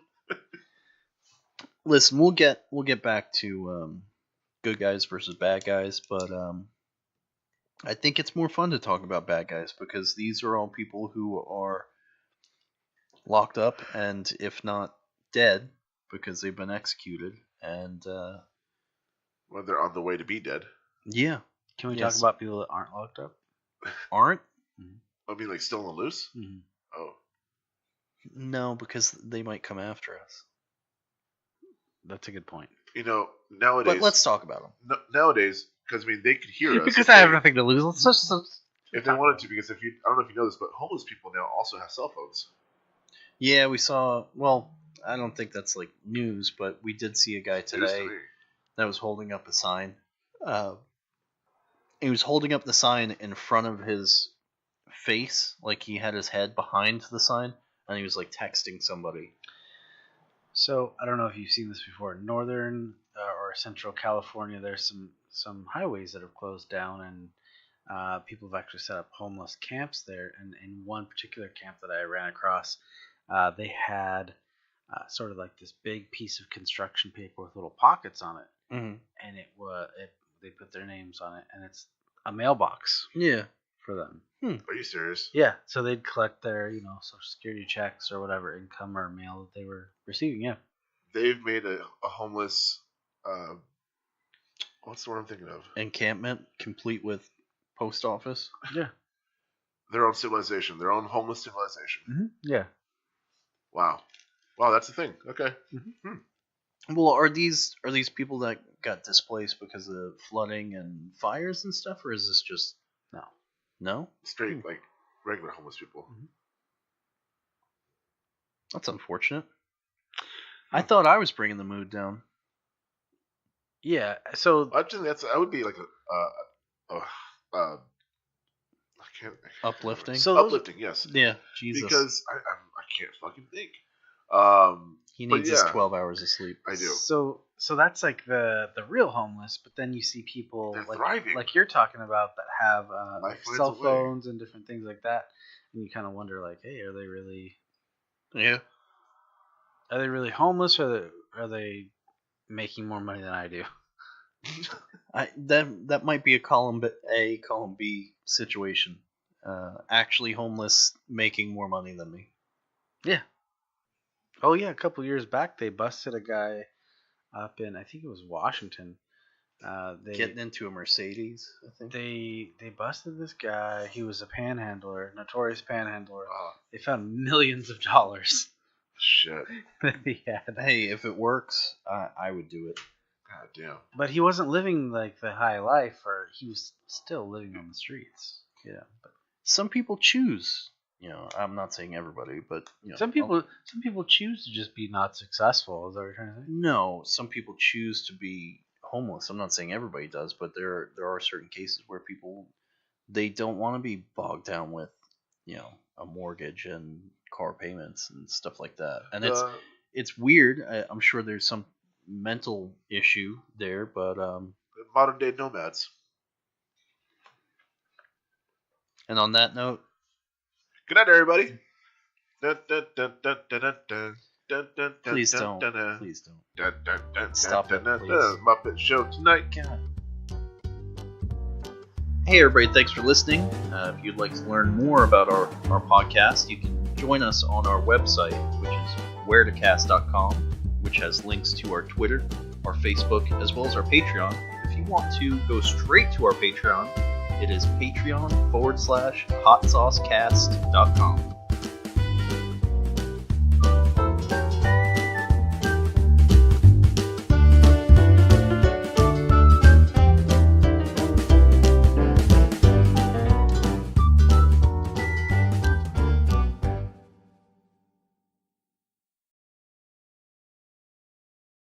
Speaker 6: Listen, we'll get back to good guys versus bad guys, but I think it's more fun to talk about bad guys because these are all people who are locked up and if not dead because they've been executed and
Speaker 4: When they're on the way to be dead.
Speaker 6: yeah,
Speaker 5: Can we
Speaker 6: Yes.
Speaker 5: talk about people that aren't locked up?
Speaker 6: aren't.
Speaker 4: I mean, like still on the loose.
Speaker 5: Mm-hmm.
Speaker 4: Oh,
Speaker 6: No, because they might come after us.
Speaker 5: That's a good point.
Speaker 4: you know, nowadays.
Speaker 6: But let's talk about them.
Speaker 4: Nowadays, because I mean, they could hear us
Speaker 5: Because
Speaker 4: if
Speaker 5: I have
Speaker 4: they-
Speaker 5: nothing to lose. Let's just
Speaker 4: if they wanted to. Because if you, I don't know if you know this, but homeless people now also have cell phones.
Speaker 6: Yeah, we saw. Well, I don't think that's like news, but we did see a guy
Speaker 4: News to
Speaker 6: today
Speaker 4: me.
Speaker 6: that was holding up a sign. He was holding up the sign in front of his face, like he had his head behind the sign, and he was like texting somebody.
Speaker 5: So I don't know if you've seen this before. Northern or Central California, there's some highways that have closed down, and people have actually set up homeless camps there. And in one particular camp that I ran across, they had sort of like this big piece of construction paper with little pockets on it,
Speaker 6: Mm-hmm.
Speaker 5: and they put their names on it, and it's a mailbox
Speaker 6: Yeah.
Speaker 5: for them.
Speaker 4: Are you serious?
Speaker 5: Yeah, so they'd collect their, Social Security checks or whatever income or mail that they were receiving. Yeah.
Speaker 4: They've made a homeless. What's the word I'm thinking of?
Speaker 6: Encampment complete with post office.
Speaker 5: Yeah.
Speaker 4: Their own civilization, their own homeless civilization.
Speaker 5: Mm-hmm. Yeah.
Speaker 4: Wow, that's the thing. Okay.
Speaker 6: Well, are these people that got displaced because of flooding and fires and stuff, or is this just no?
Speaker 4: Straight like regular homeless people.
Speaker 6: That's unfortunate. I thought I was bringing the mood down.
Speaker 5: Yeah. So
Speaker 4: I think that would be like I can't
Speaker 6: Uplifting.
Speaker 5: So those-
Speaker 4: uplifting. Yes.
Speaker 6: Yeah, Jesus.
Speaker 4: Because I can't fucking think.
Speaker 6: He
Speaker 4: but
Speaker 6: needs his
Speaker 4: yeah.
Speaker 6: 12 hours of sleep.
Speaker 4: I do.
Speaker 5: So that's like the real homeless, but then you see people
Speaker 4: They're thriving.
Speaker 5: like you're talking about that have like
Speaker 4: finds
Speaker 5: cell
Speaker 4: a way.
Speaker 5: phones and different things like that, and you kind of wonder like, hey, are they really
Speaker 6: Yeah.
Speaker 5: homeless, or are they making more money than I do?
Speaker 6: That might be a column A, column B situation. Actually homeless, making more money than me.
Speaker 5: Yeah. Oh yeah, a couple years back they busted a guy up in, I think it was Washington.
Speaker 6: Getting into a Mercedes, I think.
Speaker 5: They busted this guy. He was a panhandler, notorious panhandler.
Speaker 4: Oh,
Speaker 5: They found millions of dollars
Speaker 4: shit.
Speaker 5: that he had.
Speaker 6: Hey, if it works, I would do it.
Speaker 4: God damn.
Speaker 5: But he wasn't living like the high life, or he was still living on the streets. Yeah, but
Speaker 6: Some people choose. I'm not saying everybody, but
Speaker 5: some people choose to just be not successful. Is that what you're trying to say?
Speaker 6: No, some people choose to be homeless. I'm not saying everybody does, but there are certain cases where people, they don't want to be bogged down with a mortgage and car payments and stuff like that. And it's weird. I'm sure there's some mental issue there, but
Speaker 4: Modern day nomads.
Speaker 6: and on that note,
Speaker 4: Good night, everybody.
Speaker 6: please don't. Stop
Speaker 4: Stop
Speaker 6: it, please.
Speaker 4: Muppet Show tonight.
Speaker 6: God. Hey everybody, thanks for listening. If you'd like to learn more about our podcast, you can join us on our website, which is wheretocast.com, which has links to our Twitter, our Facebook, as well as our Patreon. If you want to go straight to our Patreon, it is patreon.com/hotsaucecast.com.